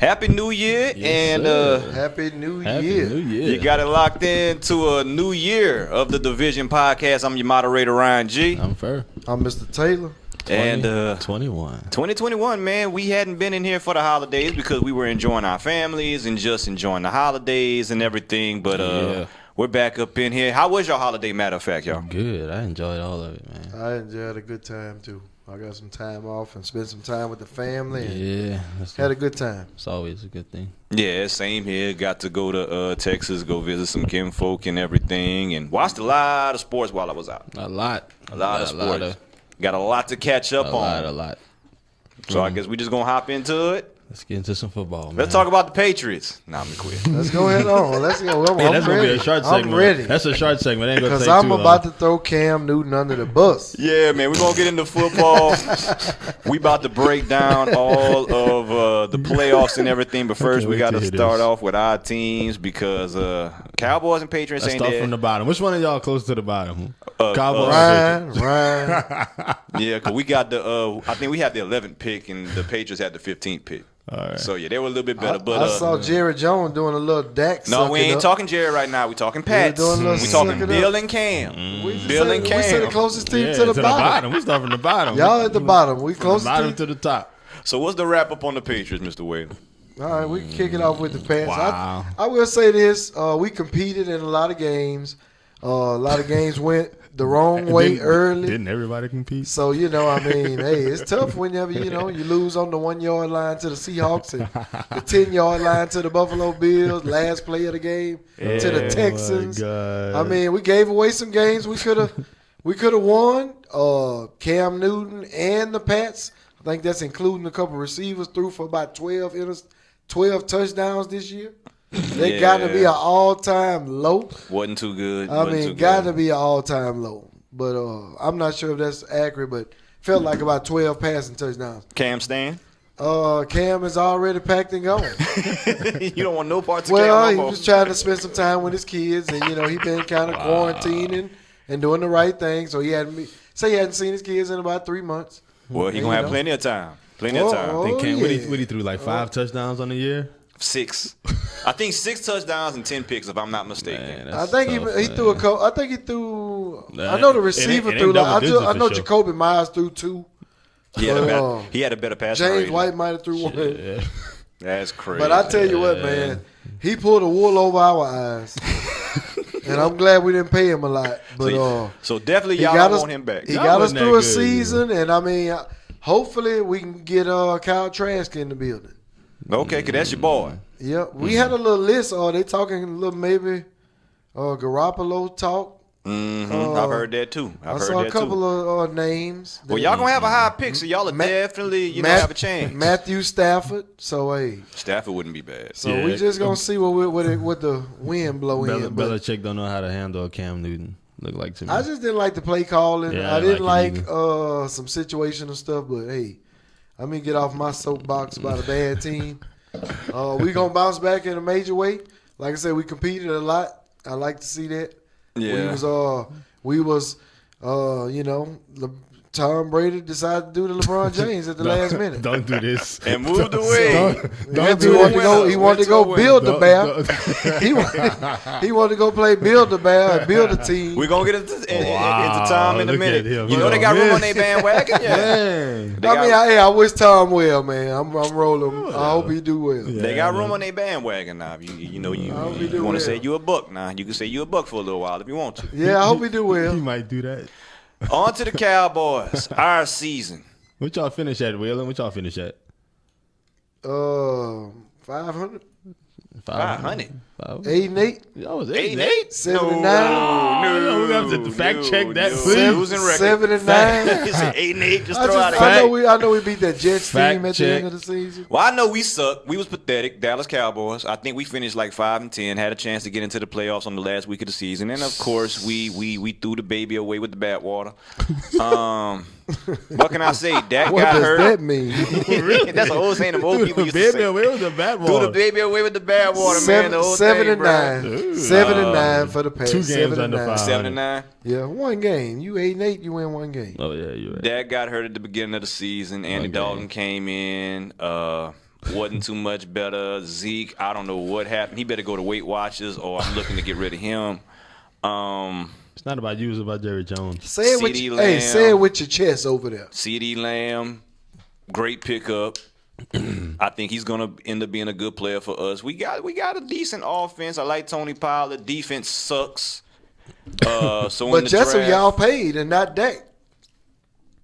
Happy New Year, Yes, and Happy New Happy Year. New Year. you got it locked into a new year of the Division Podcast. I'm your moderator, Ryan G. I'm Pher. I'm Mr. Taylor. And 21. 2021, man, we hadn't been in here for the holidays because we were enjoying our families and just enjoying the holidays and everything. But Yeah. we're back up in here. How was your holiday, matter of fact, y'all? Good. I enjoyed all of it, man. I enjoyed a good time, too. I got some time off and spent some time with the family and Yeah. had a good time. It's always a good thing. Yeah, same here. Got to go to Texas, go visit some kinfolk and everything, and watched a lot of sports while I was out. A lot. A lot of sports. Got a lot to catch up on. A lot. So I guess we just gonna hop into it. Let's get into some football, man. Let's talk about the Patriots. Nah, I'm quit. Let's go ahead on. Let's go. I'm Hey, that's going to ready. be a short I'm segment. ready. That's a short segment. Ain't gonna Because take I'm too about long. to throw Cam Newton under the bus. Yeah, man, we're gonna get into football. We about to break down all of the playoffs and everything, but first we wait got to to hear start this. off with our teams because Cowboys and Patriots Let's ain't start there. from the bottom. Which one of y'all close to the bottom? Cowboys. Ryan. Yeah, because we got the I think we have the 11th pick and the Patriots had the 15th pick. All right. So yeah, they were a little bit better. But I saw Jerry Jones doing a little Dak no, we sucking ain't up. talking Jerry right now. We talking Pats. doing a little We talking sucking Bill up. and Cam. We just Bill said- and We said the Cam. closest team Yeah, to the bottom. We start from the bottom. Y'all at the bottom. We From close the to bottom to the top. So what's the wrap up on the Patriots, Mr. Wade? All right, we can kick it off with the Pats. Wow. I will say this: we competed in a lot of games. A lot of games went the wrong way early. Didn't everybody compete? So hey, it's tough whenever you lose on the 1 yard line to the Seahawks and the 10 yard line to the Buffalo Bills. Last play of the game to the Texans. God. We gave away some games we could have won. Cam Newton and the Pats. I think that's including a couple receivers threw for about 12 touchdowns this year. They got to be an all-time low. Wasn't too good. Got to be an all-time low. But I'm not sure if that's accurate, but felt like about 12 passing touchdowns. Cam Stan? Cam is already packed and gone. You don't want no parts of Well, Cam he no more. was trying to spend some time with his kids, and he been kind of quarantining and doing the right thing. So he hadn't seen his kids in about 3 months. Well, he going to have plenty of time. Plenty of time. Oh, Then Cam, yeah. what he threw, like 5 touchdowns on the year? 6. I think 6 touchdowns and 10 picks, if I'm not mistaken. Man, I that's think tough, he man. threw a couple. I think he threw. Nah, I know the it receiver ain't threw. double digits I know for sure. Jacoby Myers threw 2. He had, But, he had a better pass James rating. White might have threw 1. Yeah. That's crazy. But I tell you what, man, he pulled the wool over our eyes, and I'm glad we didn't pay him a lot. But so definitely he y'all got don't us. want him back. He Y'all got us wasn't through that a good, season, and hopefully we can get Kyle Trask in the building. Okay, because that's your boy. Yeah, we had a little list. They talking a little maybe Garoppolo talk. I've heard that too. I saw a couple of names. Well, y'all going to have a high pick, so y'all are definitely have a chance. Matthew Stafford. So Stafford wouldn't be bad. so we just gonna see what the wind blow in. But Belichick don't know how to handle Cam Newton, look like to me. I just didn't like the play calling. Yeah, I didn't like like it some situational stuff. But hey, let me get off my soapbox about a bad team. We gonna bounce back in a major way. Like I said, we competed a lot. I like to see that. Yeah. Tom Brady decided to do the LeBron James at the last minute. Don't do this. And moved away. He wanted to go build the bear. He wanted to go play build the bear and build a team. We're going to get into Tom in a look minute. at him. You know they got room on their bandwagon? Yeah. Man. I wish Tom well, man. I'm rolling. I hope he do well. They got room on their bandwagon now. You want to say you a buck now. You can say you a buck for a little while if you want to. Yeah, I hope he do well. He might do that. On to the Cowboys. Our season. What y'all finish at, Whalen? What y'all finish at? 500, 500. 8-8, Y'all was 8-8? 79, No, we have to fact check that, please. Losing record. 7-9. He said 8-8. Just throw out I a know we beat that Jets Fact team at check. the end of the season. Well, I know we suck. We was pathetic. Dallas Cowboys. I think we finished like 5-10. Had a chance to get into the playoffs on the last week of the season, and of course, we threw the baby away with the bathwater. What can I say? Dak What got does hurt. that mean? That's an old saying. The old people used to say. Baby, where was the bad Threw the one? baby away with the bathwater, man. The old 7-9, thing, 7-9 for the Pats. 2 games under 7-9. 500. 7-9. Yeah, one game. You 8-8, you win one game. Oh, yeah, you're right. Dak got hurt at the beginning of the season. Andy Okay. Dalton came in. wasn't too much better. Zeke, I don't know what happened. He better go to Weight Watchers, or I'm looking to get rid of him. It's not about you, it's about Jerry Jones. Say it with CeeDee hey, say it Lamb. with your chest over there. CeeDee Lamb, great pickup. I think he's gonna end up being a good player for us. We got a decent offense. I like Tony Pollard. Defense sucks. So in But the that's what draft, y'all paid and not Dak.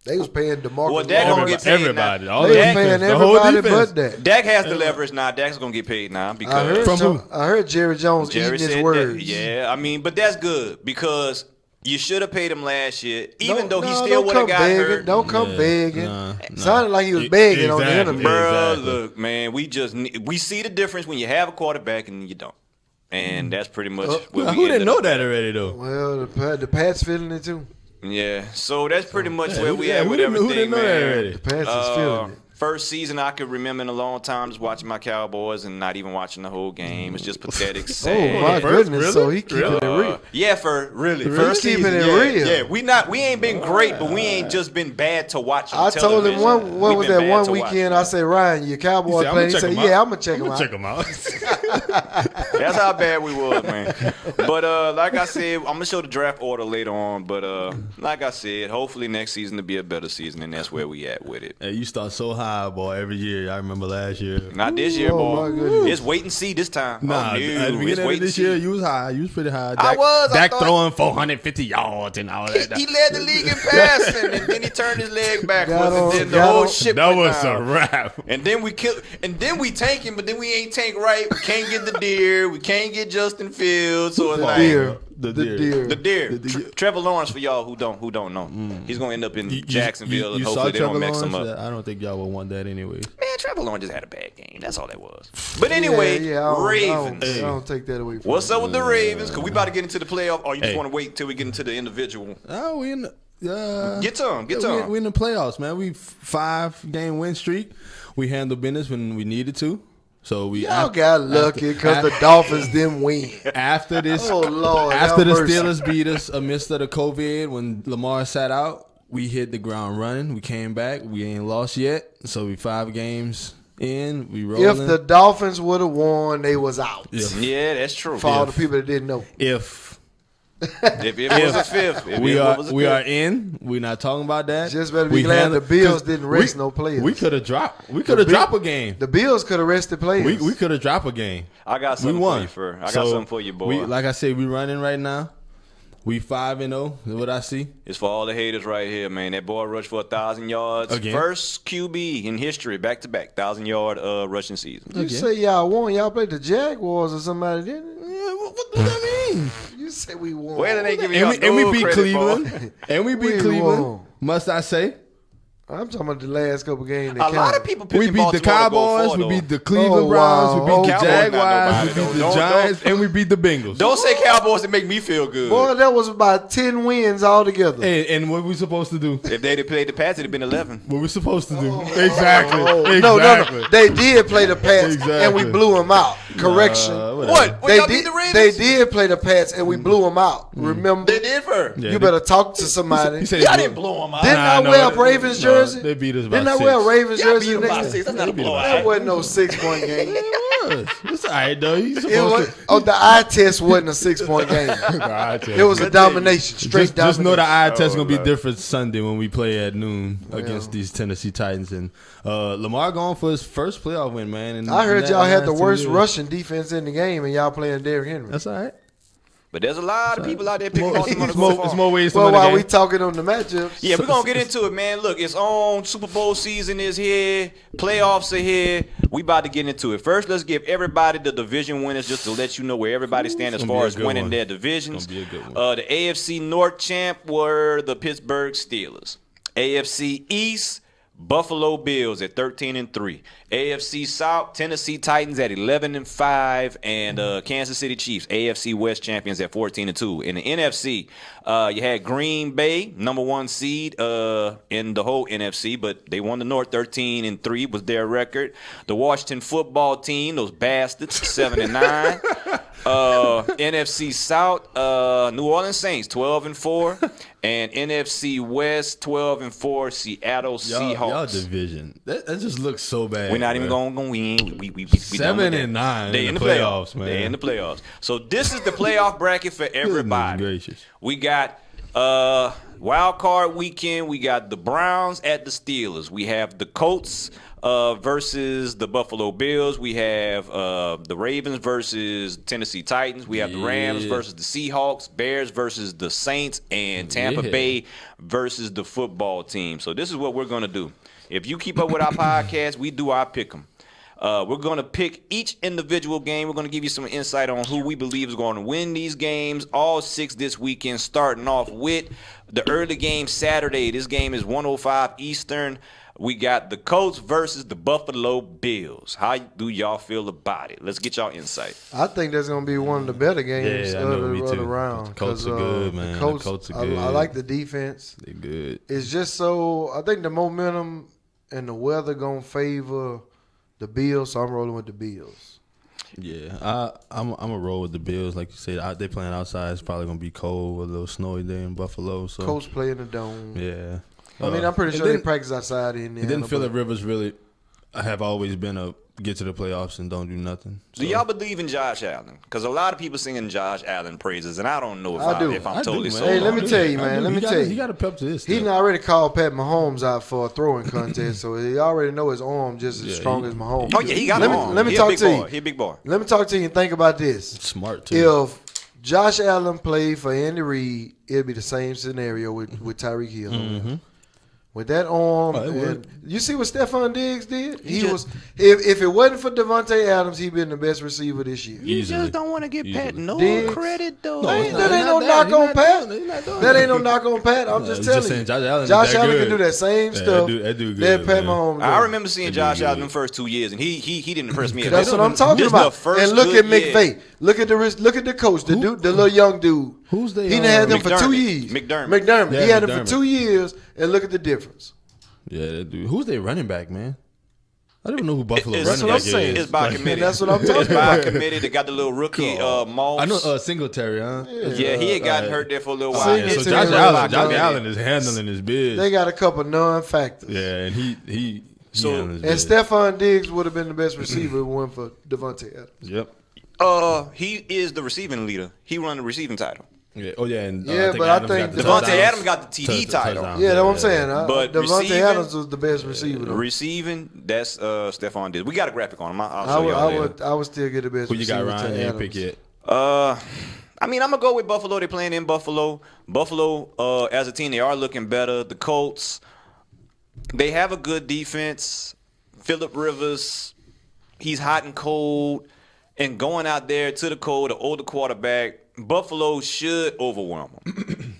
They was paying DeMarcus. Well, Dak gonna get paid Everybody. now. All They the was defense, paying the whole everybody defense. but Dak. Dak has the leverage now. Dak's gonna get paid now because From who? I heard Jerry Jones Jerry eating his said words. that. Yeah, I mean, but that's good because you should have paid him last year, even though he No, still don't would have come got begging. hurt. Don't come Yeah, begging. nah. Sounded like he was begging on the Exactly. interview. Bruh, Exactly. look, man, we see the difference when you have a quarterback and you don't, and that's pretty much what we Who didn't ended know up that at. already, though? Well, the Pats feeling it too. Yeah, so that's pretty much Yeah, where who- we yeah, at who with didn't- who everything, didn't know that man. already? The Pats is feeling it. First season I could remember in a long time just watching my Cowboys and not even watching the whole game. It's just pathetic, sad. Oh my First, goodness! really? So he keeping Really? it real. Yeah, for really. Really? First Keeping season, it yeah, real. Yeah, we ain't been great, but we ain't just been bad to watch on I told him television. what We was been that bad one to watch. weekend? I said, Ryan, your Cowboy I'ma playing. He check said, him out. yeah, I'm gonna check him I'ma out. check him out. That's how bad we was, man. But like I said, I'm gonna show the draft order later on. But like I said, hopefully next season to be a better season, and that's where we at with it. Hey, you start so high, boy, every year. I remember last year. Not this year, Oh, boy. my goodness. It's wait and see this time. Nah, oh, no. at the It's beginning wait of and this see. year, you was high. You was pretty high. I was. I Dak thought- throwing 450 yards and all that. He led the league in passing, and then he turned his leg backwards, Got on- and then the got whole on- ship That went was down. a wrap. And then we kill, and then we tank him, but then we ain't tank right. We can't get the deer. We can't get Justin Fields. So it's The like deer. The The deer. deer. the deer. The deer. Trevor Lawrence for y'all who don't know. He's gonna end up in Jacksonville, and you hopefully saw they don't Trevor mix him Lawrence? up. I don't think y'all would want that anyways. Man, Trevor Lawrence just had a bad game. That's all that was. But anyway, Ravens. I don't take that away from What's you. up with the Ravens? Cause we about to get into the playoff, or you just Hey. want to wait till we get into the individual? Oh, we in the Get to him. Get to him. we in the playoffs, man. We 5-game win streak. We handled business when we needed to. So we Y'all got lucky because the Dolphins didn't win. after this. Oh, Lord, After the have mercy. Steelers beat us amidst of the COVID when Lamar sat out, we hit the ground running. We came back. We ain't lost yet. So we 5 games in. We rolling. If the Dolphins would have won, they was out. Yeah, that's true. For all the people that didn't know. if If it was a fifth, if we it are was a we fifth. are in, we're not talking about that. Just better be We glad handle- the Bills 'cause didn't rest we- no players. We could have dropped. We could have dropped a game. The Bills could have rested players. We could have dropped a game. I got We something won. for you, Pher. I got So, something for you, boy. We, like I said, we running right now. We 5-0. Is what I see. It's for all the haters right here, man. That boy rushed for 1,000 yards. Again? First QB in history, back-to-back, 1,000-yard rushing season. You Okay. say y'all won. Y'all played the Jaguars or somebody, didn't it? Yeah, what does that mean? You say we won. Well, they giving And y'all we no beat credit, Cleveland. boy. And we beat We Cleveland. won. Must I say? I'm talking about the last couple games. A lot of people picking We beat the Baltimore to go Cowboys. for, We though. beat the Cleveland Oh, Browns. wow. We beat the Cowboys not Jaguars. nobody, We beat though. the Don't- Giants. And we beat the Bengals. Don't say Cowboys to make me feel good. Boy, that was about 10 wins altogether. And what we supposed to do? If they'd have played the Pats, it'd have been 11. What we supposed to do? Exactly. Oh, Exactly. no. They did play the Pats, and Exactly. we blew them out. Correction. Whatever. What? They y'all did, beat the Ravens? they did play the Pats, and we blew them out. Remember? They did, Pher. Yeah, You they- better talk to somebody. He said Y'all they didn't blow them out. Didn't I Nah, wear no, a Ravens no, jersey? they beat us by Didn't I 6. wear a Ravens Y'all beat jersey them by next 6. That's not a They beat them blowout. That wasn't no 6-point game. It was. It's all right, though. You It supposed was, oh, the eye test wasn't a 6-point game. to. It was a domination, straight Just domination. know the eye test Oh, gonna be Lord. different Sunday when we play at noon against these Tennessee Titans. And Lamar going for his first playoff win, man. And I heard y'all had the worst rush. rushing defense in the game, and y'all playing Derrick Henry. That's all right. But there's a lot of people out there picking More, Baltimore to it's, go more, far. it's more ways to Well, win the while game. we talking on the matchups, Yeah, we're going to get into it, man. Look, it's on. Super Bowl season is here. Playoffs are here. We about to get into it. First, let's give everybody the division winners just to let you know where everybody stands as It's gonna far be a as good winning one. their divisions. It's gonna be a good one. The AFC North champ were the Pittsburgh Steelers. AFC East, Buffalo Bills at 13-3. AFC South, Tennessee Titans at 11-5, and Kansas City Chiefs, AFC West champions at 14-2. In the NFC, you had Green Bay, number 1 seed in the whole NFC, but they won the North 13-3 was their record. The Washington Football Team, those bastards, 7-9. NFC South, New Orleans Saints 12-4, and NFC West 12-4, Seattle Seahawks. Y'all division. That just looks so bad. We're not even going to win. We 7-9 They in the playoffs, man. They're in the playoffs. So this is the playoff bracket for everybody. Goodness gracious. We got wild card weekend. We got the Browns at the Steelers. We have the Colts versus the Buffalo Bills. We have the Ravens versus Tennessee Titans. We have the Rams versus the Seahawks, Bears versus the Saints, and Tampa Bay versus the football team. So this is what we're going to do. If you keep up with our podcast, we do our pick 'em. We're going to pick each individual game. We're going to give you some insight on who we believe is going to win these games. All 6 this weekend, starting off with the early game Saturday. This game is 1:05 Eastern. We got the Colts versus the Buffalo Bills. How do y'all feel about it? Let's get y'all insight. I think that's going to be one of the better games of the round. The Colts are good, man. The Colts are good. I like the defense. They're good. It's just so – I think the momentum and the weather going to favor the Bills, so I'm rolling with the Bills. Yeah, I'm a roll with the Bills. Like you said, they playing outside. It's probably going to be cold, a little snowy there in Buffalo. So Colts play in the dome. Yeah. I mean, I'm pretty sure they practice outside in there. It didn't feel that Rivers really have always been a get to the playoffs and don't do nothing. So. Do y'all believe in Josh Allen? Because a lot of people singing Josh Allen praises, and I don't know if I'm totally sold. Hey, let me tell you, man. Let me tell you. He got a pep to this. He already called Pat Mahomes out for a throwing contest, so he already know his arm just as strong as Mahomes. Oh, yeah, he got an arm. Let me talk to you. He a big boy. Let me talk to you and think about this. Smart, too. If Josh Allen played for Andy Reid, it'd be the same scenario with Tyreek Hill. Mm-hmm. With that arm, and you see what Stephon Diggs did? He was if it wasn't for Devontae Adams, he'd been the best receiver this year. You just don't want to give Pat no credit, though. That ain't no knock on Pat. That ain't no knock on Pat. I'm just telling you. Josh Allen can do that same stuff that Pat Mahomes. I remember seeing Josh Allen the first 2 years, and he didn't impress me at all. That's what I'm talking about. And look at McVay. Look at the coach, the little young dude. Who's they? He done had them for 2 years. McDermott. He had them for 2 years, and look at the difference. Yeah, that dude. Who's their running back, man? I don't know who Buffalo running back is. It's by committee. That's what I'm talking about. It's by committee. They got the little rookie Moss. I know Singletary, huh? Yeah, he had gotten hurt there for a little while. So Josh Allen is handling his biz. They got a couple non-factors. Yeah, and he and Stephon Diggs would have been the best receiver one for Devontae Adams. Yep. He is the receiving leader. He won the receiving title. Yeah. Oh yeah, and I think Devontae Adams got the TD title. Yeah, that's what I'm saying. But Devontae Adams was the best receiver. Receiving, that's Stephon Diggs. We got a graphic on him. I'll show you later. I would still get the best. Who you receiver got, Ryan? to Adams. Pick it. I mean, I'm gonna go with Buffalo. They're playing in Buffalo. Buffalo, as a team, they are looking better. The Colts, they have a good defense. Phillip Rivers, he's hot and cold, and going out there to the cold, the older quarterback. Buffalo should overwhelm them.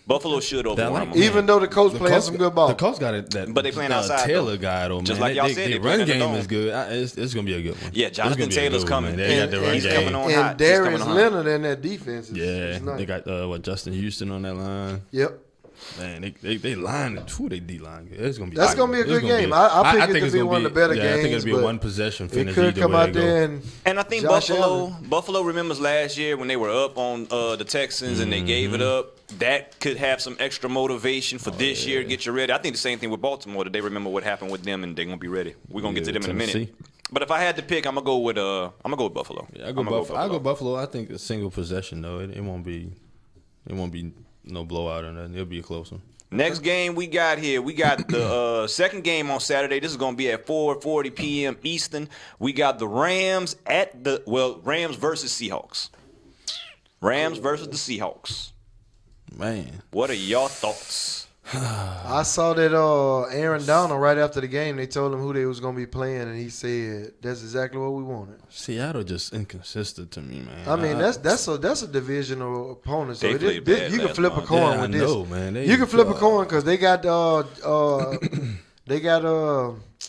Even though the Colts playing some good ball. The Colts got that. But they playing outside. Taylor guy, though, man. Just like y'all said, the run game is good. It's gonna be a good one. Yeah, Jonathan Taylor's coming. He's coming on and hot. Darius Leonard in that defense. Yeah, nice. they got Justin Houston on that line. Yep. Man, they line it. Who they D line? It's gonna be. That's gonna be a good game. I think it's gonna be one of the better games. I think it's gonna be a one possession finish. It could come out there and I think Buffalo remembers last year when they were up on the Texans and they gave it up. That could have some extra motivation for this year. Get you ready. I think the same thing with Baltimore. That they remember what happened with them and they're gonna be ready. We're gonna get to them in a minute. But if I had to pick, I'm gonna go with Buffalo. Yeah, I go Buffalo. I think a single possession though. It won't be no blowout or nothing. It'll be a close one. Next game we got here. We got the second game on Saturday. This is going to be at 4:40 p.m. Eastern. We got the Rams Rams versus Seahawks. Rams versus the Seahawks. Man. What are your thoughts? I saw that Aaron Donald right after the game. They told him who they was gonna be playing, and he said that's exactly what we wanted. Seattle just inconsistent to me, man. I mean that's a divisional opponent. So you can flip a coin with this. Man. You can flip a coin because they got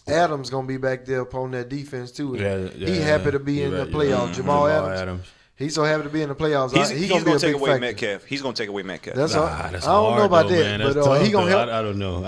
Adams gonna be back there upon that defense too. He happy to be in the playoffs. Jamal Adams. He's so happy to be in the playoffs. He's going to take away Metcalf. He's going to take away Metcalf. I don't know about that, but he going to help. I don't know.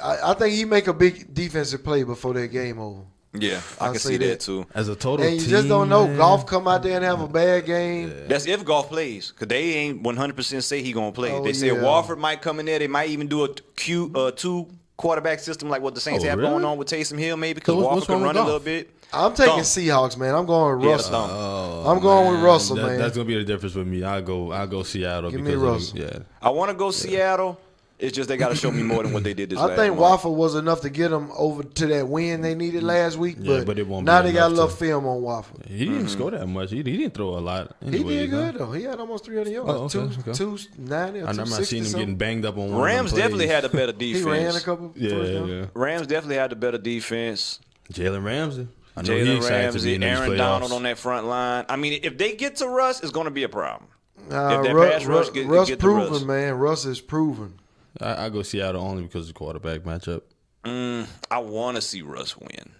I think he make a big defensive play before that game over. Yeah, I can see that too. As a total And you team, just don't know. man. Golf come out there and have a bad game. That's if golf plays, because they ain't 100% say he going to play. Oh, They say yeah. Walford might come in there. They might even do a two quarterback system like what the Saints have really? going on with Taysom Hill maybe, because So what's Walford can wrong with run a golf? little bit. I'm taking Thumb. Seahawks, man. I'm going with Yeah, Russell. thumb. I'm going with Russell, man. That's gonna be the difference with me. I'll go Seattle. Give me because Russell. Yeah. I want to go Seattle. It's just they got to show me more than what they did this I last think month. Waffle was enough to get them over to that win they needed last week, Yeah, but it won't now be they got a enough little to- film on Waffle. He didn't score that much. He didn't throw a lot. He Anyway, did good though. He had almost 300 yards. Oh, okay, okay. 290 or I'm not 260 seeing him getting something. banged up on one. Rams of them definitely plays. had a better He defense. ran a couple first Yeah, down. yeah. Rams definitely had the better defense. Jalen Ramsey. I know he Jalen excited to be Ramsey, in these Aaron playoffs. Donald on that front line. I mean, if they get to Russ, it's going to be a problem. If that Russ, pass rush get to proven, Russ. man. Russ is proven. I go Seattle only because of the quarterback matchup. I want to see Russ win.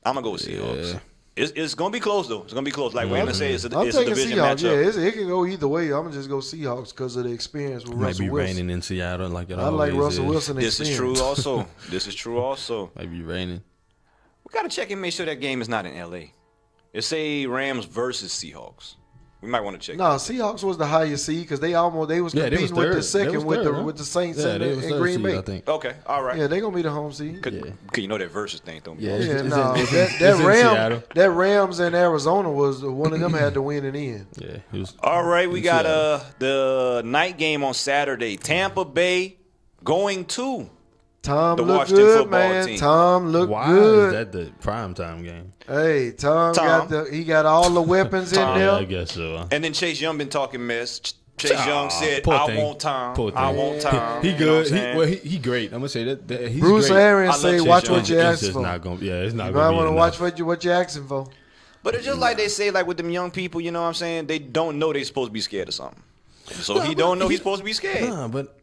I'm going to go with Seahawks. Yeah. It's going to be close, though. It's going to be close. Like Raymond said, it's I'm a taking division Seahawks. matchup. Yeah, it can go either way. I'm gonna just go Seahawks because of the experience with Might Russell be Wilson. raining in Seattle like it I always like Russell is. Wilson This is experience. true also. Might be raining. We got to check and make sure that game is not in L.A. It say Rams versus Seahawks. We might want to check. No, Seahawks was the highest seed because they was Yeah, they competing was with third. the second They was with third, the huh? with the Saints Yeah, and, they was and third Green seed, Bay. I think. Okay, all right. Yeah, they gonna be the home seed. Cause, Yeah. 'cause you know that versus thing don't be. Yeah, Yeah, it's no, in- that it's in Seattle. that Rams in Arizona was one of them had to win in the end. Yeah, he was. All right, we got Seattle. the night game on Saturday. Tampa Bay going to. Tom The looked Washington good, football man. team. Tom looked Why good. is that the primetime game? Hey, Tom Tom. got all the weapons in Tom. Yeah, I there. guess so. And then Chase Young been talking mess. Chase Young said, Poor I thing. want Tom. Poor I thing. want Tom. He You know good. what I'm saying? He great. I'm gonna say that he's Bruce great. Arians I love say, Chase "Watch Young. what you It's asking just for." not gonna. Yeah, it's not You gonna might be want to enough. watch what you're asking for. But it's just like they say, like with them young people, you know what I'm saying? They don't know they supposed to be scared of something. So he don't know he's supposed to be scared. Nah, but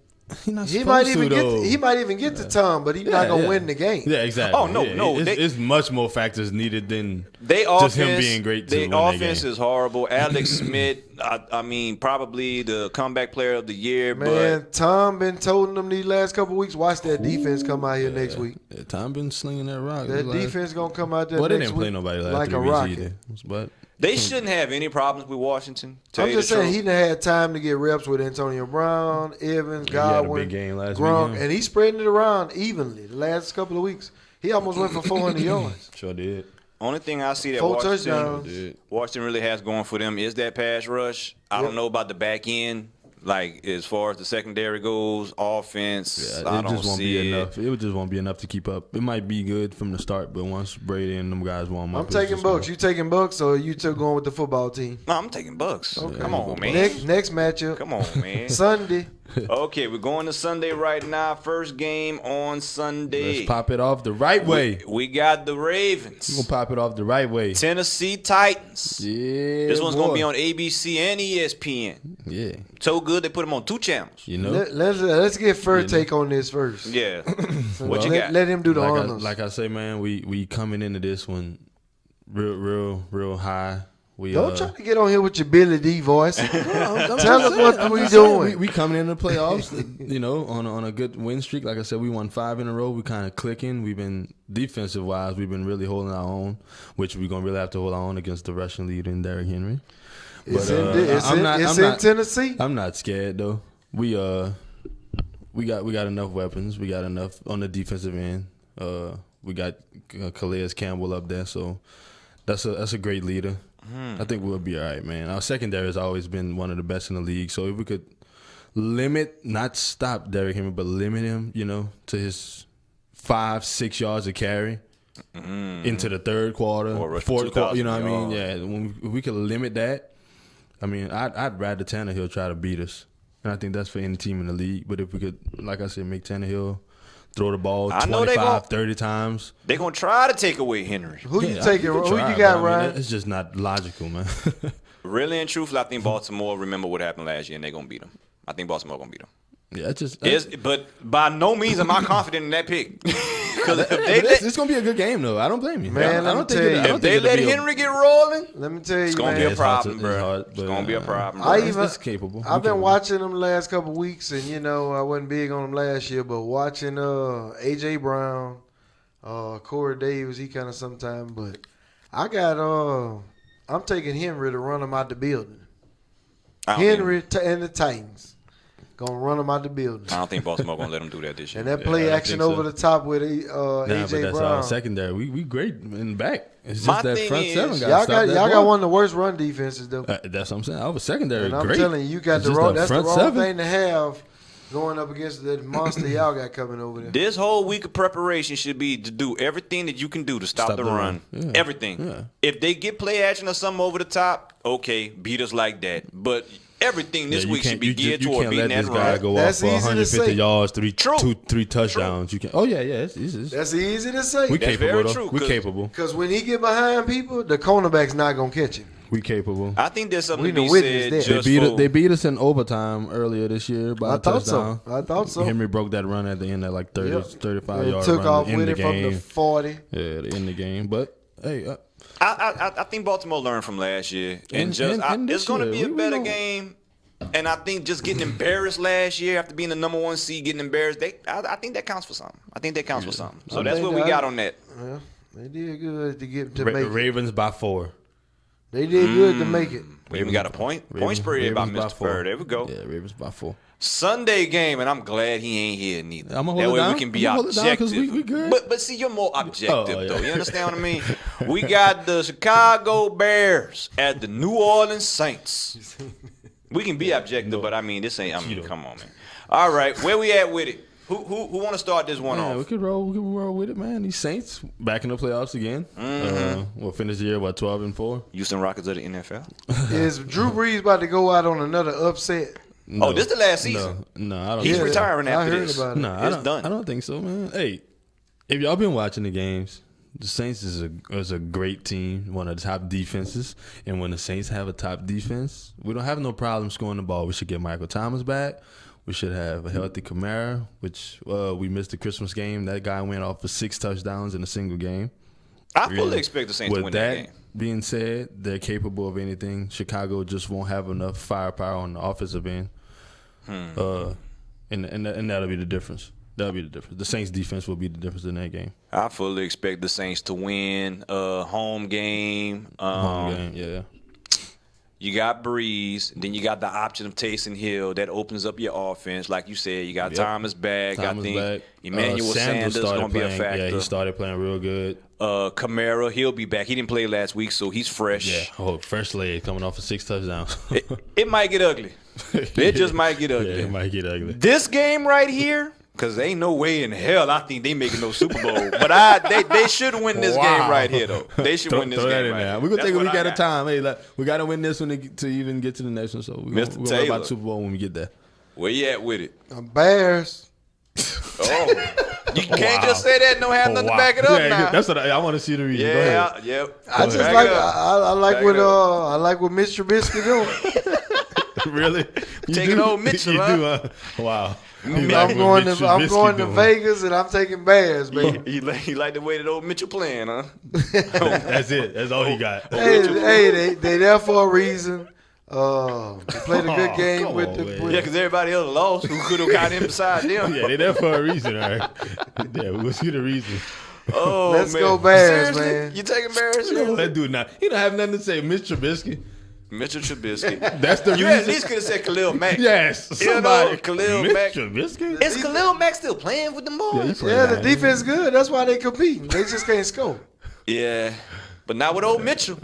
he's not He supposed might to, even though. he might even get to Tom, but he's not gonna win the game. Yeah, exactly. Oh, no, Yeah, no, It's much more factors needed than They just offense, him being great to They win that offense game. is horrible. Alex Smith, I mean, probably the comeback player of the year. Man, Tom been toting them these last couple weeks. Watch that defense come out here next week. Yeah, Tom been slinging that rock. That Like- defense gonna come out there Well, they next didn't play week nobody last like 3 a weeks rocket. either. But they shouldn't have any problems with Washington. Tell I'm you just the saying truth. he done had time to get reps with Antonio Brown, Evans, he had a Godwin, big game last Gronk, weekend. and he's spreading it around evenly the last couple of weeks. He almost went for 400 yards. Sure did. Only thing I see that 4 Washington, touchdowns. Washington really has going for them is that pass rush. I Yep. don't know about the back end. Like as far as the secondary goes, offense, Yeah, I it don't just won't see be it. enough. It just won't be enough to keep up. It might be good from the start, but once Brady and them guys warm up, I'm it's taking just Bucks. gonna- You taking Bucks, or you two going with the football team? No, I'm taking Bucks. Okay. Come on, man. Next matchup, Come on, man. Sunday. Okay, we're going to Sunday right now. First game on Sunday. Let's pop it off the right way. We got the We're Ravens. gonna pop it off the right way. Tennessee Titans. Yeah, This one's going to boy. be on ABC and ESPN. Yeah, So good they put them on 2 channels. you know. Let's get Pher take on this first. Yeah. So What you let, got? let him do the like honors. I say, man, we coming into this one real high. We Don't try to get on here with your Billy D voice. Tell us what we saying, doing. We coming in the playoffs, you know, on a good win streak. Like I said, we won 5 in a row. We kind of clicking. We've been defensive wise. We've been really holding our own, which we're gonna really have to hold our own against the rushing leader in Derrick Henry. It's But, in Tennessee. I'm not scared though. We got enough weapons. We got enough on the defensive end. We got Calais Campbell up there, so that's a great leader. I think we'll be all right, man. Our secondary has always been one of the best in the league. So if we could limit, not stop Derrick Henry, but limit him, you know, to his 5-6 yards of carry into the third quarter, Or rush for fourth quarter. You 2,000 know what I mean? yards. Yeah. If we could limit that, I mean, I'd rather Tannehill try to beat us, and I think that's for any team in the league. But if we could, like I said, make Tannehill throw the ball I know they 25, 30 times. They're going to try to take away Henry. Who you Yeah, taking? we could Who try, you got, but, I mean, Ryan? it's just not logical, man. Really and truthfully, I think Baltimore remember what happened last year and they're going to beat them. I think Baltimore going to beat them. Yeah, it's just. But by no means am I confident in that pick. Because if But they it's gonna be a good game though. I don't blame you. Man, I let me don't think tell you. I don't if they think let it'll be Henry get rolling, Let me tell you, it's going to man. be a problem, it's bro. hard, It's but, going to be a problem, I bro. even- it's capable. I've been watching them the last couple weeks, and you know I wasn't big on them last year, but watching AJ Brown, Corey Davis, he kind of sometime, but I got I'm taking Henry to run him out the building. Henry and the Titans gonna run him out the building. I don't think Baltimore gonna let him do that this year. And that play action over the top with AJ but that's Brown. our secondary. We great in the back. It's My just that thing front is, seven guy. Y'all got one of the worst run defenses though. That's what I'm saying. Our secondary And I'm great. telling you got It's the just wrong. that That's the front wrong seven. thing to have going up against that monster y'all got coming over there. This whole week of preparation should be to do everything that you can do to stop the run. Yeah. Everything. Yeah. If they get play action or something over the top, okay, beat us like that. But everything this week should be geared toward beating that You can't let this guy run. go That's off for easy to 150 say. yards, True. three touchdowns. You can. Oh yeah. It's That's easy to say. we That's capable. very Though. true, We 'cause- capable. Because when he get behind people, the cornerback's not gonna catch him. We capable. I think there's something We to be done witnessed said that. just for They beat us in overtime earlier this year by I a thought touchdown. so. I thought so. Henry broke that run at the end at like 30, Yep. 35 And yard took run off to end with the it from game. the 40. Yeah, to end the game. But hey, I think Baltimore learned from last year, and And just this it's going to year, be a we better don't- game. And I think just getting embarrassed last year after being the number 1 seed, getting embarrassed, I think that counts for something. I think that counts for something. So I that's think what we that- got on that. Yeah, they did good to get to make it. Ravens by 4. They did good to make it. We even got a point Ravens- spread by Ravens by Mr. 4. Pher. There we go. Yeah, Ravens by 4. Sunday game, and I'm glad he ain't here neither. I'ma hold that it way down. we can be I'ma hold it down 'cause objective. we good. But see, you're more objective Oh, yeah. though. You understand what I mean? We got the Chicago Bears at the New Orleans Saints. We can be objective, but I mean this ain't. I mean, come on, man. All right, where we at with it? Who want to start this one Yeah, we off? could roll with it, man. These Saints back in the playoffs again. We'll finish the year 12-4. Houston Rockets of the NFL. Is Drew Brees about to go out on another upset? Oh, this the last season. No, I don't. He's think so. retiring I after heard this. about it. No, It's done. I don't think so, man. Hey, if y'all been watching the games, the Saints is a great team, one of the top defenses. And when the Saints have a top defense, we don't have no problem scoring the ball. We should get Michael Thomas back. We should have a healthy Kamara, which we missed the Christmas game. That guy went off for 6 touchdowns in a single game. I fully expect the Saints to With win that that game. being said, they're capable of anything. Chicago just won't have enough firepower on the offensive end. And that'll be the difference. That'll be the difference. The Saints' defense will be the difference in that game. I fully expect the Saints to win a home game. Home game, yeah. You got Breeze, then you got the option of Taysom Hill that opens up your offense. Like you said, you got Yep. Thomas back. I Thomas think back. Emmanuel Sanders started going to be a playing- factor. Yeah, he started playing real good. Kamara, he'll be back. He didn't play last week, so he's fresh. Yeah. Oh, fresh leg coming off for 6 touchdowns. It might get ugly. It just might get ugly. Yeah, it might get ugly. This game right here, because ain't no way in hell I think they making no Super Bowl. But they should win this game right here, though. They should win this Throw that game in right there. here. We're going to That's take a what week I at a got. time. Hey, we got to win this one to even get to the next one. So we're going to worry Taylor. about Super Bowl when we get there. Where you at with it? Bears. Oh. You can't just say that and don't have nothing to back it up now. That's what I want to see the reason. Go Yeah, ahead. yep. I just Back like it up. I like Back what it up. I like what Mr. Trubisky doing. Really? You Taking do? old Mitchell, You huh? do, huh? Wow. I'm going to Vegas and I'm taking Bears, baby. He like the way that old Mitchell playing, huh? That's it. That's all he got. Hey, they there for a reason. They played a good game come with on, the. man. With Yeah, because everybody else lost who could have got him beside them. Yeah, they there for a reason, all right? Yeah, we'll see the reason. Oh, Let's man. go Bears, Seriously? man. You taking Bears? That dude not. He don't have nothing to say. Mr. Trubisky. Mitchell Trubisky. That's the You reason. at least could have said Khalil Mack. Yes. You know, Somebody. Khalil Mr. Mack. Trubisky? Is Khalil Mack still playing with them boys? Yeah, the defense good. That's why they competing. They just can't score. Yeah. But not with old Mitchell.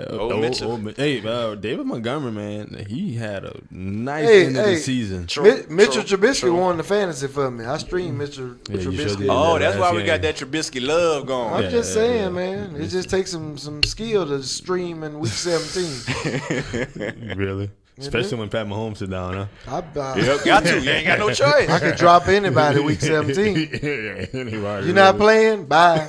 Old Mitchell. Hey, David Montgomery, man, he had a nice Hey, end of hey. the season. Mitchell True, Trubisky true. won the fantasy for me. I streamed Mitchell Yeah, you sure Trubisky. did. Oh, Yeah, that's why last we got game. that Trubisky love going. I'm Yeah, just saying, yeah. man. It just takes some skill to stream in week 17. Really? Especially when Pat Mahomes sit down, huh? Yep, got to. You ain't got no choice. I could drop anybody week 17. You're not playing? Bye.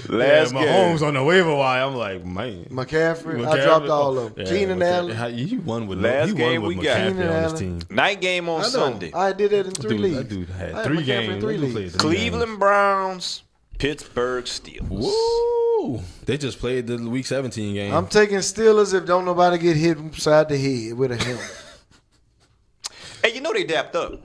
Last game. Mahomes on the waiver wire. I'm like, man. McCaffrey, I dropped all of them. Yeah, Keenan Allen. He won with Last he game won with we got. McCaffrey Keenan on his Allen. team. Night game on I know. Sunday. I did that in 3 leagues. That dude I had had 3 McCaffrey games. in 3 That dude leagues. played 3 Cleveland Browns, Pittsburgh Steelers. Woo! They just played the Week 17 game. I'm taking Steelers if don't nobody get hit upside the head with a helmet. Hey, you know they dapped up.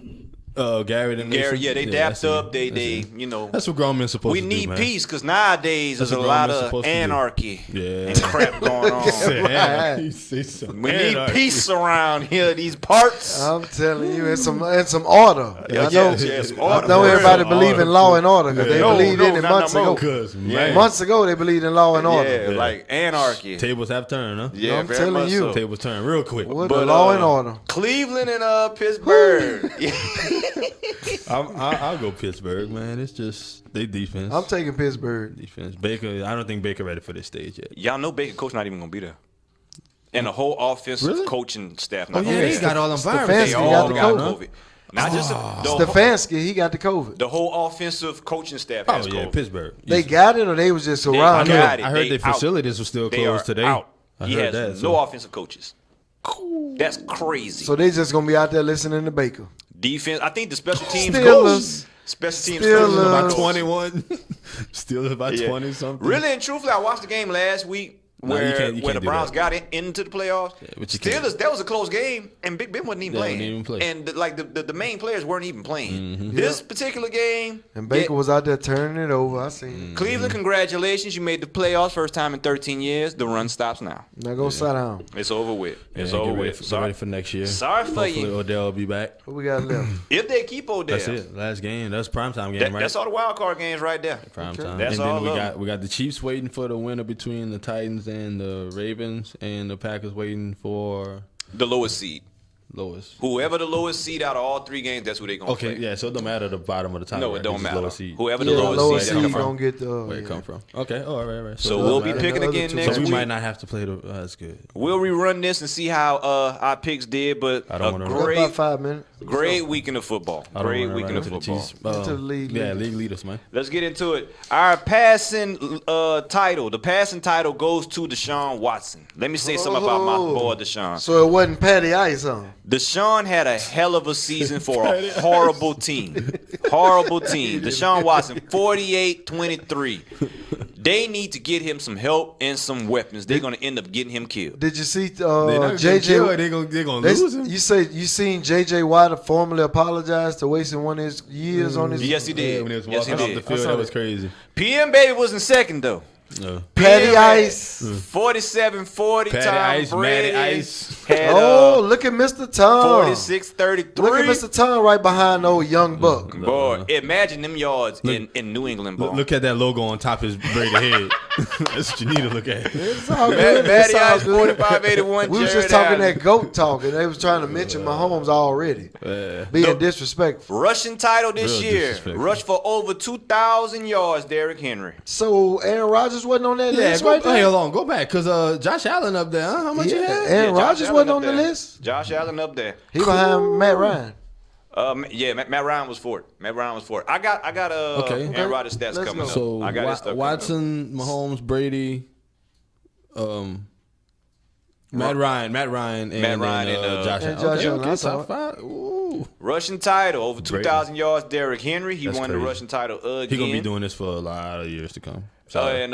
Garrett and Gary, Mason? yeah, they dapped up. They you know. That's what grown men supposed We to do, need man. peace because nowadays That's there's a what lot grown men of supposed to do. anarchy Yeah. and crap going on. We need peace around here. These parts. I'm telling you, and some order. I know, Yes, I order. know everybody Order. believe in law and order because they No, believed no, in it not months no more. ago. Cause man, Months ago, they believed in law and order. Yeah, like anarchy. tables have turned, huh? Yeah, I'm very telling much you. so. Tables turn real quick. What But, the law and order? Cleveland and Pittsburgh. I'll go Pittsburgh, man. It's just they defense. I'm taking Pittsburgh. Defense. Baker. I don't think Baker ready for this stage yet. Y'all know Baker coach not even gonna be there, and the whole offensive Really? coaching staff. Oh Not yeah, gonna be they there. got all them Stefanski viruses. They got all the got COVID. COVID. Not just Stefanski, he got the COVID. the whole offensive coaching staff Oh has yeah, COVID. Pittsburgh. They got it, or they was just around They him. got it. I heard They their out. facilities were still They are closed today. out. I He heard has that. no offensive coaches. That's crazy. So they just gonna be out there listening to Baker. Defense. I think the special teams Steelers. Special teams Steelers. coaches about coach. 21. Still about Yeah. 20 something. Really and truthfully, I watched the game last week No, you where can't- you where can't the do Browns that. got into the playoffs. but you Steelers, can't. that was a close game, and Big Ben wasn't even They playing. didn't even play. And the main players weren't even playing. Mm-hmm. This particular game, And Baker was out there turning it over. I seen. Cleveland, congratulations, you made the playoffs first time in 13 years. The run stops now. Now go sit down. It's over with. It's Yeah, over get ready with. for, get ready for next year. Sorry for Hopefully you. Odell will be back. What we got left? If they keep Odell, That's it. Last game. That's primetime game, right? That's all the wild card games right there. Prime time. That's and all then of them. we got the Chiefs waiting for the winner between the Titans and the Ravens, and the Packers waiting for The lowest seed. lowest. Whoever the lowest seed out of all three games, that's who they gonna Okay, play. yeah. So it don't matter the bottom or the top. No, right? it don't It's just matter. lowest seed. Whoever Yeah, the the lowest, lowest seed, come seed from. gonna get the. Where it come from? Okay. Oh, all right. So it we'll doesn't be matter. picking The other again two next So we week. might not have to play the. That's good. We'll rerun this and see how our picks did, but I don't a wanna- Got about great, 5 minutes. great weekend of football. I don't Great wanna weekend run of into the football. Chiefs. Into the league Yeah, leaders. league leaders, man. Let's get into it. Our passing title, the passing title goes to Deshaun Watson. Let me say something about my boy Deshaun. So it wasn't Patty Ice, huh? Deshaun had a hell of a season for a horrible team. Horrible team. Deshaun Watson, 48-23. They need to get him some help and some weapons. They're going to end up getting him killed. Did you see They're not gonna kill JJ? it. They're gonna lose him. You say you seen JJ Watt formally apologize to wasting one of his years on his. Yes, he Yeah, did. when he was Yes, he walking off the did. field, saw that was that. crazy. PM Baby was in second, though. Patty PM Ice. 47-40. Patty Tom Ice, Brady Matty Ice. had Oh, look at Mr. Tom. 46-33. Look at Mr. Tom right behind old young buck. Boy, imagine them yards in New England ball. Look at that logo on top of his braided head. That's what you need to look at. It's all good. Matty It's all Ice, good. 45-81. We was Jared just talking Allen. that goat talk, and they was trying to mention Mahomes already, being disrespectful. Rushing title this Real year. disrespectful. Rushed for over 2,000 yards, Derrick Henry. So Aaron Rodgers wasn't on that Yeah, list go, right hey, there. hold on, go back, cause Josh Allen up there. Huh? How much you Yeah, had? Aaron Josh Rodgers Allen wasn't up on the there. list. Josh Allen up there. He behind Matt Ryan. Matt Ryan was for it. Matt Ryan was for it. I got Okay. Aaron Rodgers stats Let's coming go. up. So I got his stuff coming up. Watson, Mahomes, Brady, Matt Ryan, and Josh and Allen. Josh Okay, Allen, okay, I saw top five. Ooh. Rushing title over 2,000 yards. Derrick Henry. He That's won crazy. the rushing title again. He gonna be doing this for a lot of years to come. Sorry. And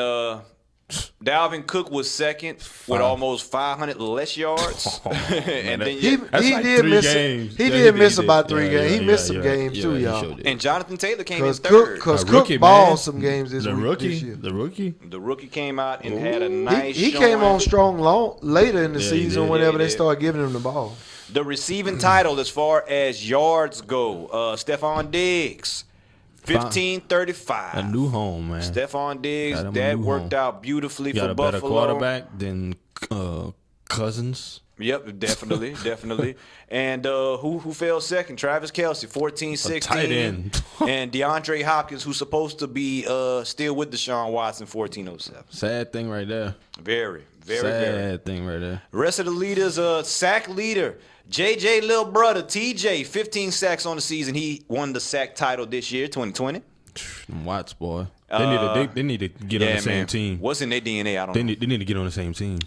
Dalvin Cook was second with almost 500 less yards. And then He That's like did 3 miss. games. He Yeah, did miss did. about 3 Yeah, games. He yeah, missed yeah, some yeah. games Yeah, too, he y'all. sure did. and Jonathan Taylor came in Because third. Cook rookie, balled man. some games this The week. This rookie, year. the rookie. The rookie came out and had a nice He showing. came on strong later in the Yeah, he season did. whenever Yeah, he they did. started giving him the ball. The receiving title as far as yards go, Stephon Diggs, 1535. A new home, man. Stephon Diggs, Got him a that new worked home. out beautifully Got for a better Buffalo. quarterback than Cousins. Yep, definitely, definitely. And who fell second? Travis Kelce, 14-16. tight end. And DeAndre Hopkins, who's supposed to be still with Deshaun Watson, 14-07. Sad thing right there. Very, very, Sad very. thing right there. Rest of the leaders, sack leader, JJ little brother, TJ, 15 sacks on the season. He won the sack title this year, 2020. Them Watts, boy. They need to get on the same team. What's in their DNA? I don't They know. need to get on the same team.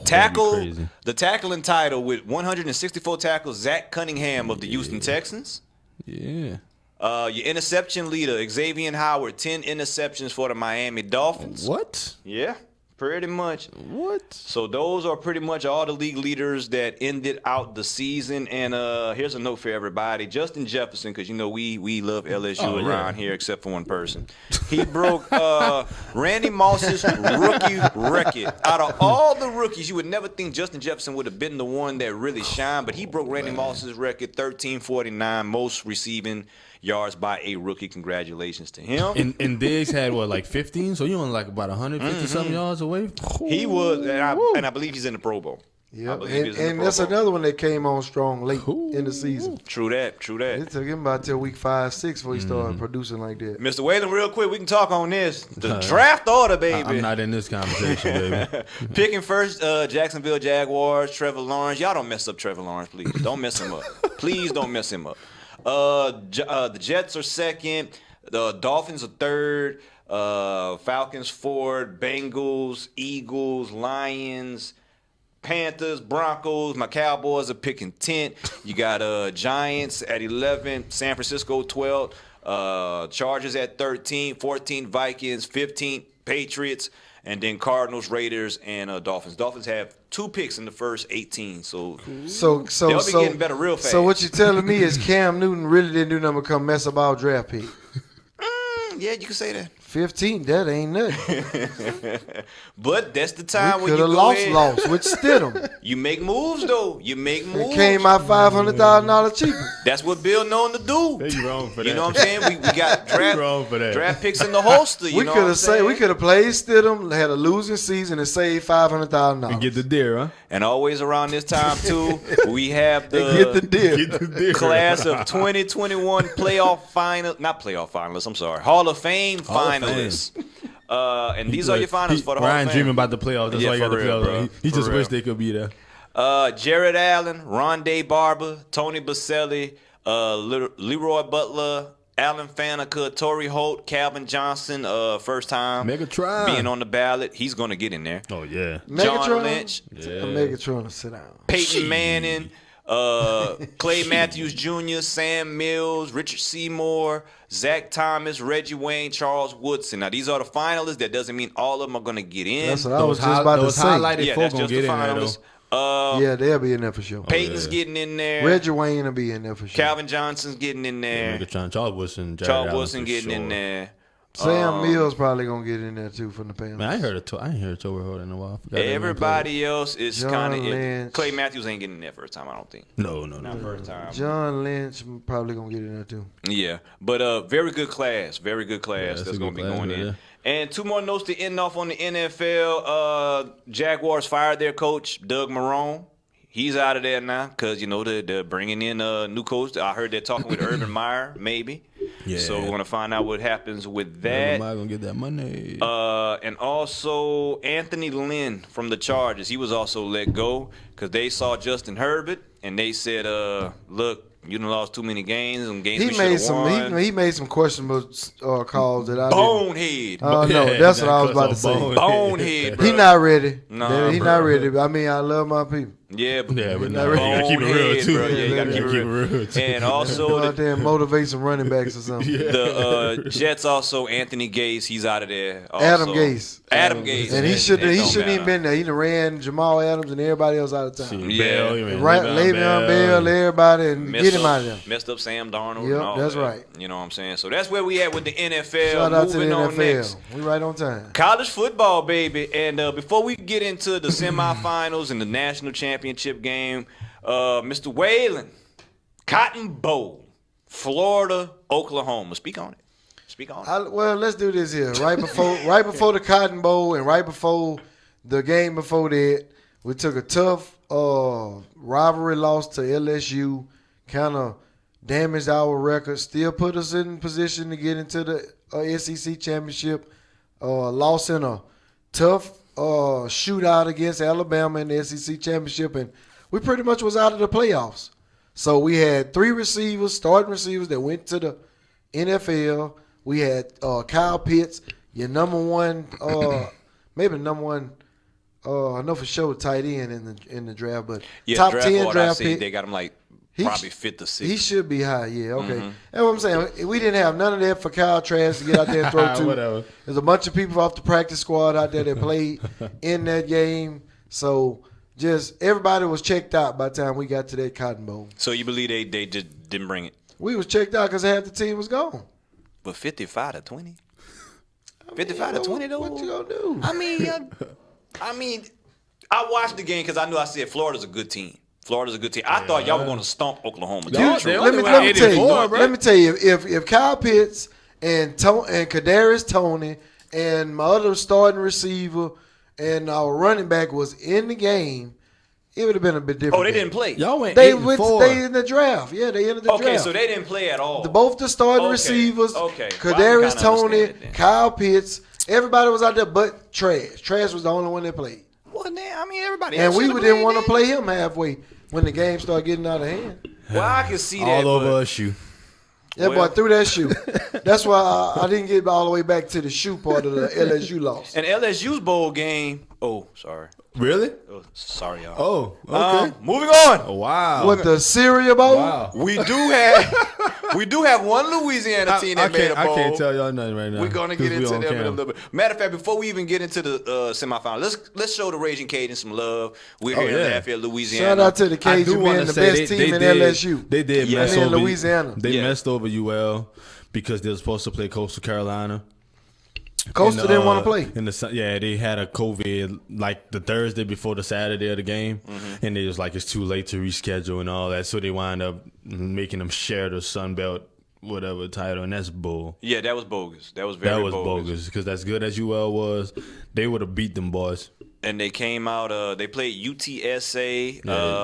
Tackle, crazy. the tackling title with 164 tackles, Zach Cunningham of the Houston Texans. Yeah. Your interception leader, Xavier Howard, 10 interceptions for the Miami Dolphins. What? Yeah. Pretty much. What? So those are pretty much all the league leaders that ended out the season. And here's a note for everybody. Justin Jefferson, because you know we love LSU around here except for one person. He broke Randy Moss's rookie record. Out of all the rookies, you would never think Justin Jefferson would have been the one that really shined, but he broke Randy Moss's record, 1349, most receiving yards by a rookie. Congratulations to him. And Diggs had what, like 15? So you only like about 150 something yards away. He was, and I believe he's in the Pro Bowl. Yep. And that's another one that came on strong late in the season. True that. It took him about till week 5, 6 before he started producing like that. Mr. Whalen, real quick, we can talk on this. The draft order, baby. I'm not in this conversation, baby. Picking first, Jacksonville Jaguars, Trevor Lawrence. Y'all don't mess up Trevor Lawrence, please. Don't mess him up. Please don't mess him up. The Jets are second. The Dolphins are third. Falcons fourth. Bengals, Eagles, Lions, Panthers, Broncos. My Cowboys are picking 10th. You got Giants at 11th. San Francisco 12th. Chargers at 13th. 14th Vikings. 15th Patriots. And then Cardinals, Raiders, and Dolphins. Dolphins have 2 picks in the first 18. So they'll be getting better real fast. So what you're telling me is Cam Newton really didn't do nothing but come mess up our draft pick. Yeah, you can say that. 15, that ain't nothing. But that's the time We when you could have go ahead. lost with Stidham. You make moves, though. You make moves. It came out $500,000 cheaper. That's what Bill known to do. You wrong for that. You know what I'm saying? We got wrong for that. draft picks in the holster. You We know could what I'm have saying? we could have played Stidham, had a losing season, and saved $500,000. And get the deer, huh? And always around this time too, we have Get the the deal. Get the deer. class of 2021 Hall of Fame finalists. And these are your finalists for the Hall Ryan of Fame. dreaming about the playoffs. That's Yeah, why he got for the real, playoffs. bro. He For just real. wish they could be there. Jared Allen, Rondé Barber, Tony Baselli, Leroy Butler, Alan Faneca, Torrey Holt, Calvin Johnson, first time Megatron. being on the ballot. He's going to get in there. Oh, yeah. John Lynch, Tell Megatron to sit down. Peyton Manning, Clay Matthews Jr., Sam Mills, Richard Seymour, Zach Thomas, Reggie Wayne, Charles Woodson. Now, these are the finalists. That doesn't mean all of them are going to get in. That's what I was just about to say. Highlighted Yeah, folk that's gonna just get the in there, though. finalists. Yeah, they'll be in there for sure. Peyton's getting in there. Reggie Wayne will be in there for sure. Calvin Johnson's getting in there. Megatron, Charles Woodson, Jared Charles Allen Woodson for getting sure. in there. Sam Mills probably gonna get in there too from the Panthers. Man, I ain't heard a Torrey Holt in a while. I forgot that Everybody else is John kind of. Lynch. Clay Matthews ain't getting in there first time, I don't think. No. Not first time. John Lynch probably gonna get in there too. Yeah, but very good class. Very good class that's that's a going to good be class going right in. there. And 2 more notes to end off on the NFL. Jaguars fired their coach, Doug Marrone. He's out of there now because, you know, they're bringing in a new coach. I heard they're talking with Urban Meyer, maybe. Yeah. So we're going to find out what happens with that. Am I gonna get that money? And also Anthony Lynn from the Chargers. He was also let go because they saw Justin Herbert and they said, look, you done lost too many games and games we should have won. He made some questionable calls that I Bonehead. no, Yeah, that's what I was that about to cuss say. on Bonehead, bro. He not ready. Nah, He bro. not ready. I mean, I love my people. Yeah, but not no, really. you gotta keep it real Bonehead, too. bro. Yeah, you gotta keep it real. too. And Go also out there and motivate some running backs or something. the Jets also Anthony Gase, he's out of there. Also. Adam Gase. Adam Gase. And he It shouldn't don't even matter. been there. He done ran Jamal Adams and everybody else out of town. Yeah. Right, Le'Veon Bell, everybody, and get him out of there. Messed up Sam Darnold. Yep, and all that's that. right. You know what I'm saying? So that's where we at with the NFL. Shout out to the Moving on next. NFL. We right on time. College football, baby. And before we get into the semifinals and the national championship game, Mr. Whalen, Cotton Bowl, Florida, Oklahoma. Speak on it. Speak on it. Well, let's do this here. Right before the Cotton Bowl and right before the game before that, we took a tough rivalry loss to LSU, kind of damaged our record, still put us in position to get into the SEC championship. Lost in a tough shootout against Alabama in the SEC championship, and we pretty much was out of the playoffs. So we had 3 receivers, starting receivers that went to the NFL. We had Kyle Pitts, your number one, maybe number one, I know for sure tight end in the draft, but Yeah, top draft 10 board, I draft see pick. they got him like probably fifth or sixth. He should be high, yeah, okay. That's what I'm saying. We didn't have none of that for Kyle Trask to get out there and throw to. Whatever. There's a bunch of people off the practice squad out there that played in that game. So just everybody was checked out by the time we got to that Cotton Bowl. So you believe they just didn't bring it? We was checked out because half the team was gone. But 55-20? 55-20 though? What you gonna do? I mean, I watched the game because I knew I said Florida's a good team. I thought y'all were going to stomp Oklahoma. Y'all- True. they Let me tell you. 84, bro. Let me tell you. If Kyle Pitts and Kadarius Toney and my other starting receiver and our running back was in the game, it would have been a bit different. Oh, they didn't play. Y'all went They 8-4. They in the draft. Yeah, they entered the draft. Okay, so they didn't play at all. Both the starting Okay, receivers, okay. Kadarius Well, I can kinda Toney, understand it then. Kyle Pitts, everybody was out there but Trash. Trash was the only one that played. Well, then, I mean, everybody. And else we should've didn't want to then. play him halfway when the game started getting out of hand. Well, I can see that. all over but- a shoe. That Well- boy threw that shoe. That's why I didn't get all the way back to the shoe part of the LSU loss. And LSU's bowl game. Oh, sorry. Really? Oh, sorry, y'all. Oh, okay. Moving on. Oh, wow. What, the Syria Bowl? Wow. We do have one Louisiana team that made a bowl. I can't tell y'all nothing right now. We're gonna get 'cause we into on them in a camera. little bit. Matter of fact, before we even get into the semifinal, let's show the Raging Cajun some love. We're here in Lafayette, Louisiana. Shout out to the I do Cajun want being to the say best they team in did, LSU. They did Yeah. mess And in over Louisiana. They Yeah. messed over UL because they were supposed to play Coastal Carolina. Coastal And, didn't want to play. They had a COVID like the Thursday before the Saturday of the game, and they was like it's too late to reschedule and all that, so they wind up making them share the Sun Belt whatever title, and that's bull. Yeah, that was bogus. That was very That was bogus because as good as UL was, they would have beat them boys. And they came out. They played UTSA.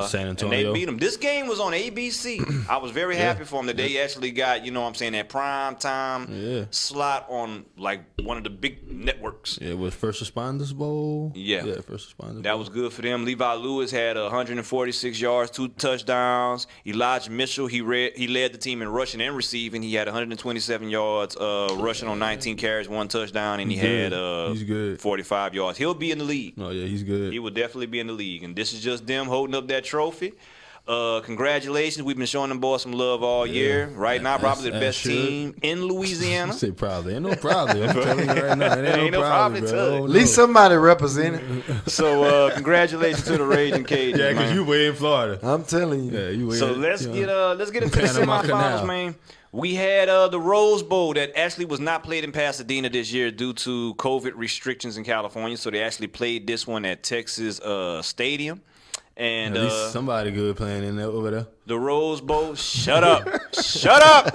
San And they Antonio. beat them. This game was on ABC. I was very happy for them that they actually got, you know what I'm saying, that prime time slot on like one of the big networks. It was First Responders Bowl. Yeah. First Responders. That was good for them. Levi Lewis had 146 yards, 2 touchdowns. Elijah Mitchell, he led the team in rushing and receiving. He had 127 yards rushing on 19 carries, 1 touchdown, and he had He's good. 45 yards. He'll be in the league. Oh yeah, he's good. He will definitely be in the league. And this is just them holding up that trophy. Congratulations. We've been showing them boys some love all year. Right now, probably the As best should. team in Louisiana. I say probably. Ain't no probably. I'm telling you right now. It Ain't no probably, bro. too. I don't At least know. somebody represented. So congratulations to the Raging Cajuns. Yeah, because man. you way in Florida. I'm telling you. Yeah, you way. So let's get into the Panama semifinals, Canal. man. We had the Rose Bowl that actually was not played in Pasadena this year due to COVID restrictions in California. So they actually played this one at Texas Stadium. And At least somebody good playing in there over there. the Rose Bowl, shut up. Shut up.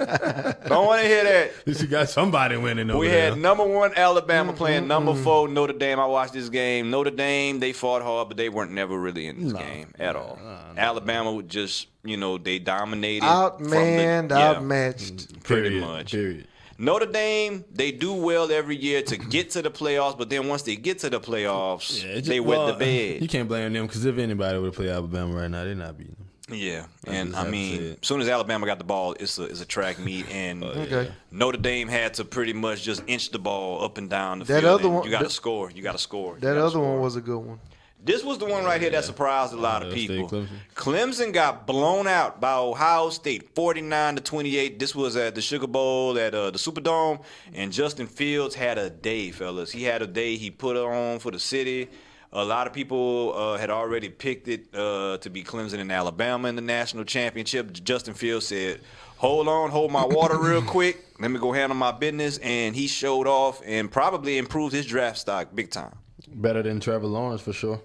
Don't want to hear that. At least you got somebody winning over We there. had number 1 Alabama playing number 4 Notre Dame. I watched this game. Notre Dame, they fought hard, but they weren't never really in this game at all. Alabama would just, they dominated. Outmanned, outmatched. Pretty much. Period. Notre Dame, they do well every year to get to the playoffs, but then once they get to the playoffs, they wet the bed. You can't blame them because if anybody would have played Alabama right now, they're not beating them. Yeah, and just I have to say mean, it. as soon as Alabama got the ball, it's a track meet, and Okay. Notre Dame had to pretty much just inch the ball up and down the That field. other and one- you got to score. You got to score. That other one was a good one. This was the one right here that surprised a lot of Ohio State, people. Clemson. Clemson got blown out by Ohio State, 49-28. This was at the Sugar Bowl at the Superdome, and Justin Fields had a day, fellas. He had a day. He put it on for the city. A lot of people had already picked it to be Clemson and Alabama in the national championship. Justin Fields said, hold on, hold my water real quick. Let me go handle my business. And he showed off and probably improved his draft stock big time. Better than Trevor Lawrence for sure.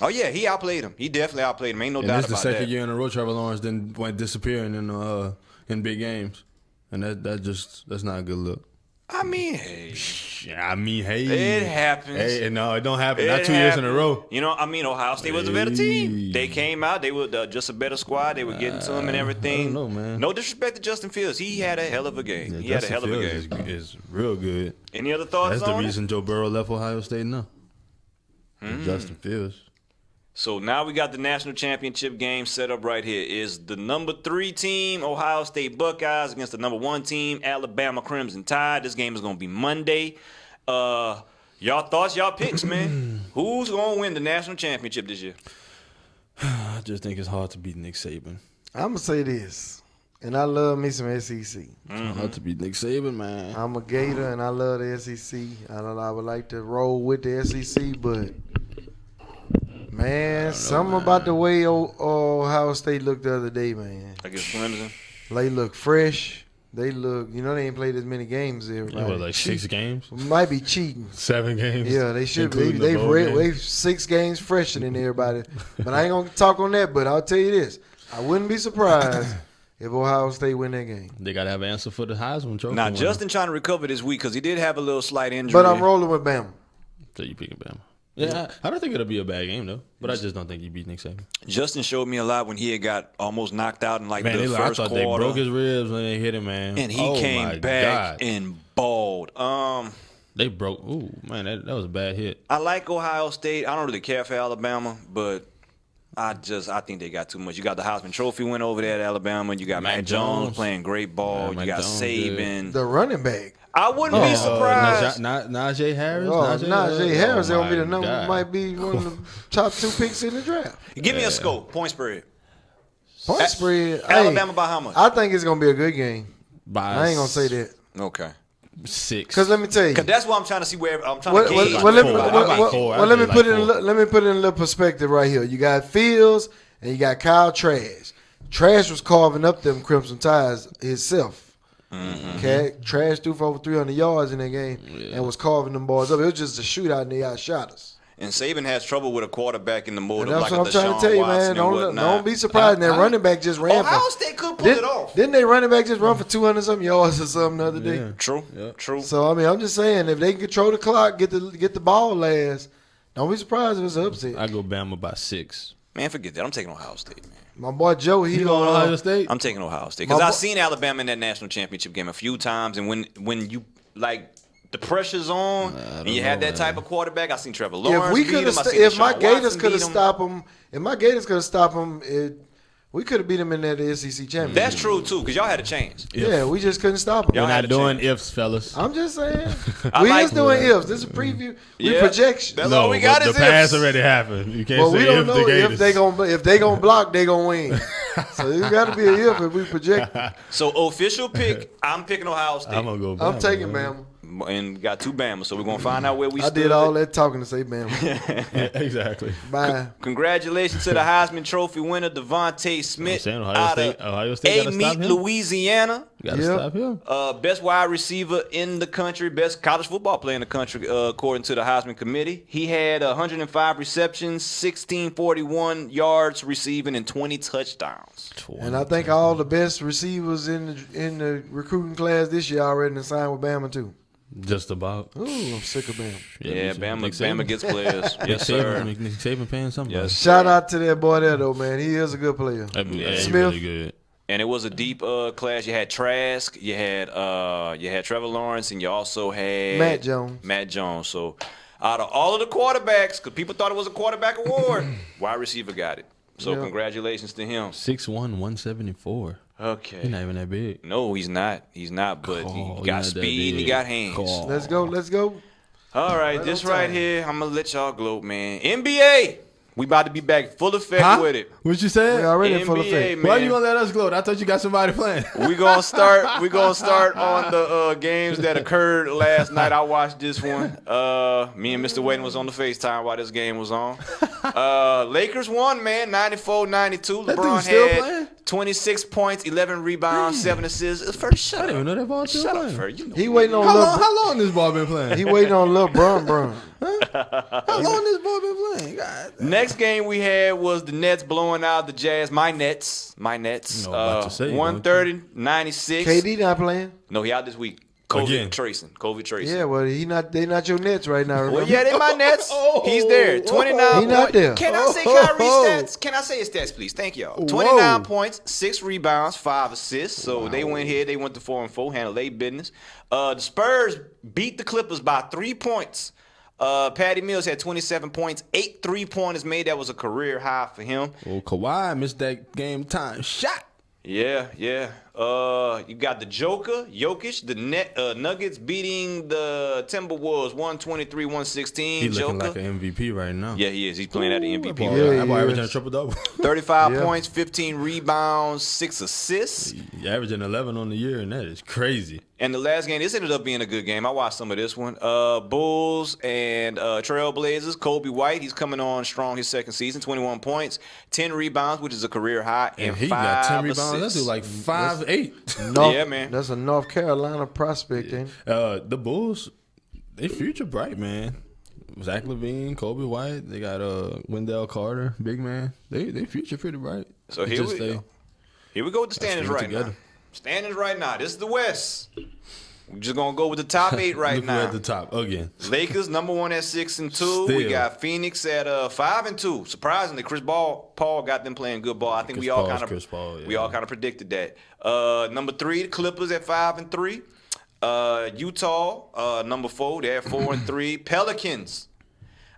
Oh, yeah, he outplayed him. He definitely outplayed him. Ain't no And doubt this is the about second that. year in a row Trevor Lawrence then went disappearing in big games, and that's not a good look. I mean, hey. Hey, It happens. Hey, no, it don't happen. It Not 2 years in a happens. row. Ohio State was a better team. Hey. They came out. They were just a better squad. They were getting to him and everything. I don't know, man. No disrespect to Justin Fields. He had a hell of a game. He had a Justin hell of a Fields game. is real good. Any other thoughts That's the on it? reason Joe Burrow left Ohio State now. Justin Fields. So now we got the national championship game set up right here. Is the number 3 team, Ohio State Buckeyes, against the number 1 team, Alabama Crimson Tide. This game is going to be Monday. Y'all thoughts, y'all picks, man. Who's going to win the national championship this year? I just think it's hard to beat Nick Saban. I'm gonna say this, and I love me some SEC. Ought to be Nick Saban, man. I'm a Gator, and I love the SEC. I would like to roll with the SEC, but man, something about the way Ohio State looked the other day, man. Against Clemson. They look fresh. They look, they ain't played as many games there. It was like 6 games? Might be cheating. 7 games? Yeah, they should be. Including the bowl game. They've 6 games fresher than everybody. But I ain't going to talk on that, but I'll tell you this. I wouldn't be surprised if Ohio State win that game. They got to have an answer for the Heisman Trophy. Now, Justin trying to recover this week because he did have a little slight injury. But I'm rolling with Bama. So you picking Bama? Yeah, I don't think it'll be a bad game, though. But I just don't think he beat Nick Saban. Justin showed me a lot when he had got almost knocked out in the first I thought quarter. they broke his ribs when they hit him, man. And he came back and balled. They broke. Ooh, man, that was a bad hit. I like Ohio State. I don't really care for Alabama, but I think they got too much. You got the Heisman Trophy win over there at Alabama. You got Mac Jones playing great ball. You got Saban. The running back. I wouldn't be surprised. Najee Harris. Najee Harris gonna be the number. Might be one of the top 2 picks in the draft. Give me a score. Point spread. Point spread. Alabama by how much? I think it's gonna be a good game. I ain't gonna say that. Okay. 6. Because let me tell you. Because that's what I'm trying to see where I'm trying to gauge. Let me put it in a little perspective right here. You got Fields and you got Kyle Trask. Trask was carving up them Crimson Tides himself. Mm-hmm. Okay, Trash threw for over 300 yards in that game and was carving them boys up. It was just a shootout and they outshot us. And Saban has trouble with a quarterback in the mode of like what I'm trying to tell you, man. Don't be surprised. That running back just ran. Ohio State could pull it off. Didn't they running back just run for 200-something yards or something the other day? True. True. So I mean, I'm just saying, if they can control the clock, get the ball last, don't be surprised if it's an upset. I go Bama by 6. Man, forget that. I'm taking Ohio State, man. My boy Joe, he going Ohio State. I'm taking Ohio State because I've seen Alabama in that national championship game a few times, and when you the pressure's on and you have that type of quarterback, I seen Trevor Lawrence beat him. If my Gators could have stopped him, we could have beat him in that SEC championship. That's true too, because y'all had a chance. Yeah, we just couldn't stop him. We're not doing ifs, fellas. I'm just saying. We just doing ifs. This is a preview. We projection. That's all we got is the pass already happened. You can't well, say we don't if know the Gators. if they gonna block, they gonna win. So it's got to be an if we project. So official pick, I'm picking Ohio State. I'm gonna go. I'm taking Bama. And got 2 Bama, so we're gonna find out where we. I did all that talking to say Bama. Exactly. Bye. Congratulations to the Heisman Trophy winner Devontae Smith Ohio State Amite, Louisiana. Got to stop him. Best wide receiver in the country, best college football player in the country, according to the Heisman Committee. He had 105 receptions, 1641 yards receiving, and 20 touchdowns. And I think all the best receivers in the recruiting class this year already signed with Bama too. Just about. Ooh, I'm sick of Bama. Yeah, Bama gets players. Yes, sir. Nick Saban paying somebody. Yes, shout out to that boy there, though, man. He is a good player. Smith. Really good. And it was a deep class. You had Trask, you had Trevor Lawrence, and you also had Matt Jones. So out of all of the quarterbacks, because people thought it was a quarterback award, wide receiver got it. So congratulations to him. 6'1", 174. Okay. He's not even that big. No, he's not. He's not, but he got speed and he got hands. Let's go. All right, this right here, I'm going to let y'all gloat, man. NBA. We about to be back full effect with it. What you said? We already NBA, full effect. man. Why you gonna let us gloat? I thought you got somebody playing. We gonna start on the games that occurred last night. I watched this one. Me and Mr. Wayne was on the FaceTime while this game was on. Lakers won, man, 94-92. LeBron had 26 points, 11 rebounds, 7 assists. First shut I didn't even know that ball still playing. Fer. You know He waiting on How long this ball been playing? He waiting on LeBron. How long this ball been playing? God. Next game we had was the Nets blowing out the Jazz. My Nets. 130-96. KD not playing. No, he out this week. COVID tracing. Yeah, well, they not your Nets right now. Remember? Well, yeah, they my Nets. He's there. 29 He not there. Can I say Kyrie's stats? Can I say his stats, please? Thank y'all. 29 points, 6 rebounds, 5 assists. So they went here. They went to 4-4, handled their business. The Spurs beat the Clippers by 3 points. Patty Mills had 27 points, 8 3-pointers made. That was a career high for him. Well, Kawhi missed that game time shot. Yeah. You got the Joker, Jokic, the Nuggets beating the Timberwolves 123-116. He's Joker. looking like an MVP right now. Yeah, he is. He's playing at the MVP. That boy he averaging a is. triple-double. 35 points, 15 rebounds, 6 assists. He averaging 11 on the year, and that is crazy. And the last game, this ended up being a good game. I watched some of this one. Bulls and Trailblazers. Kobe White, he's coming on strong his second season. 21 points, 10 rebounds, which is a career high, and he 5 got 10 assists. rebounds. That dude like 5'8". Yeah, man. That's a North Carolina prospect, ain't it? The Bulls, they future bright, man. Zach LaVine, Kobe White, they got Wendell Carter, big man. They future pretty bright. So here we go. Here we go with the standings right now. Standings right now. This is the West. We're just gonna go with the top 8 right Look now. at the top again. Lakers number 1 at 6-2. We Still. got Phoenix at 5-2. Surprisingly, Paul got them playing good ball. I think Chris we all Paul's kind Chris Paul, of we yeah. all kind of predicted that. Number 3, the Clippers at 5-3. Utah number 4, they're at 4-3. Pelicans.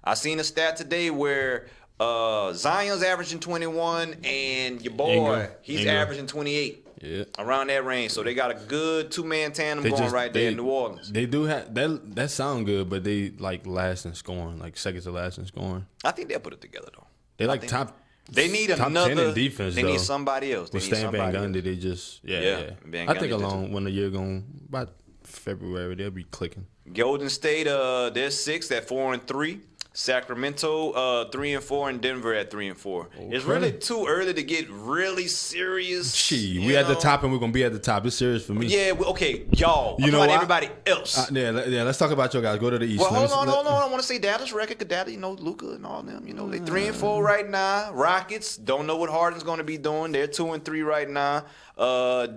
I seen a stat today where Zion's averaging 21 and your boy he's averaging 28. Yeah. Around that range. So they got a good 2-man tandem going right there in New Orleans. They do have that sound good, but they like last in scoring, like second to last in scoring. I think they'll put it together though. They like top. They need top another 10 in defense. They though. need somebody else. They With need Stan Van somebody Gundy, else. they just Van I Gundy think did along when the year going by February, they'll be clicking. Golden State, they're 6 at 4-3. Sacramento 3-4, and Denver at 3-4. It's really too early to get really serious. We at the top, and we're gonna be at the top. It's serious for me. Yeah, okay, y'all. You know about what? everybody else. Let's talk about your guys. Go to the East. Well, hold on. I want to say Dallas record, because Dallas, Luka and all them. They 3-4 right now. Rockets don't know what Harden's going to be doing. They're 2-3 right now.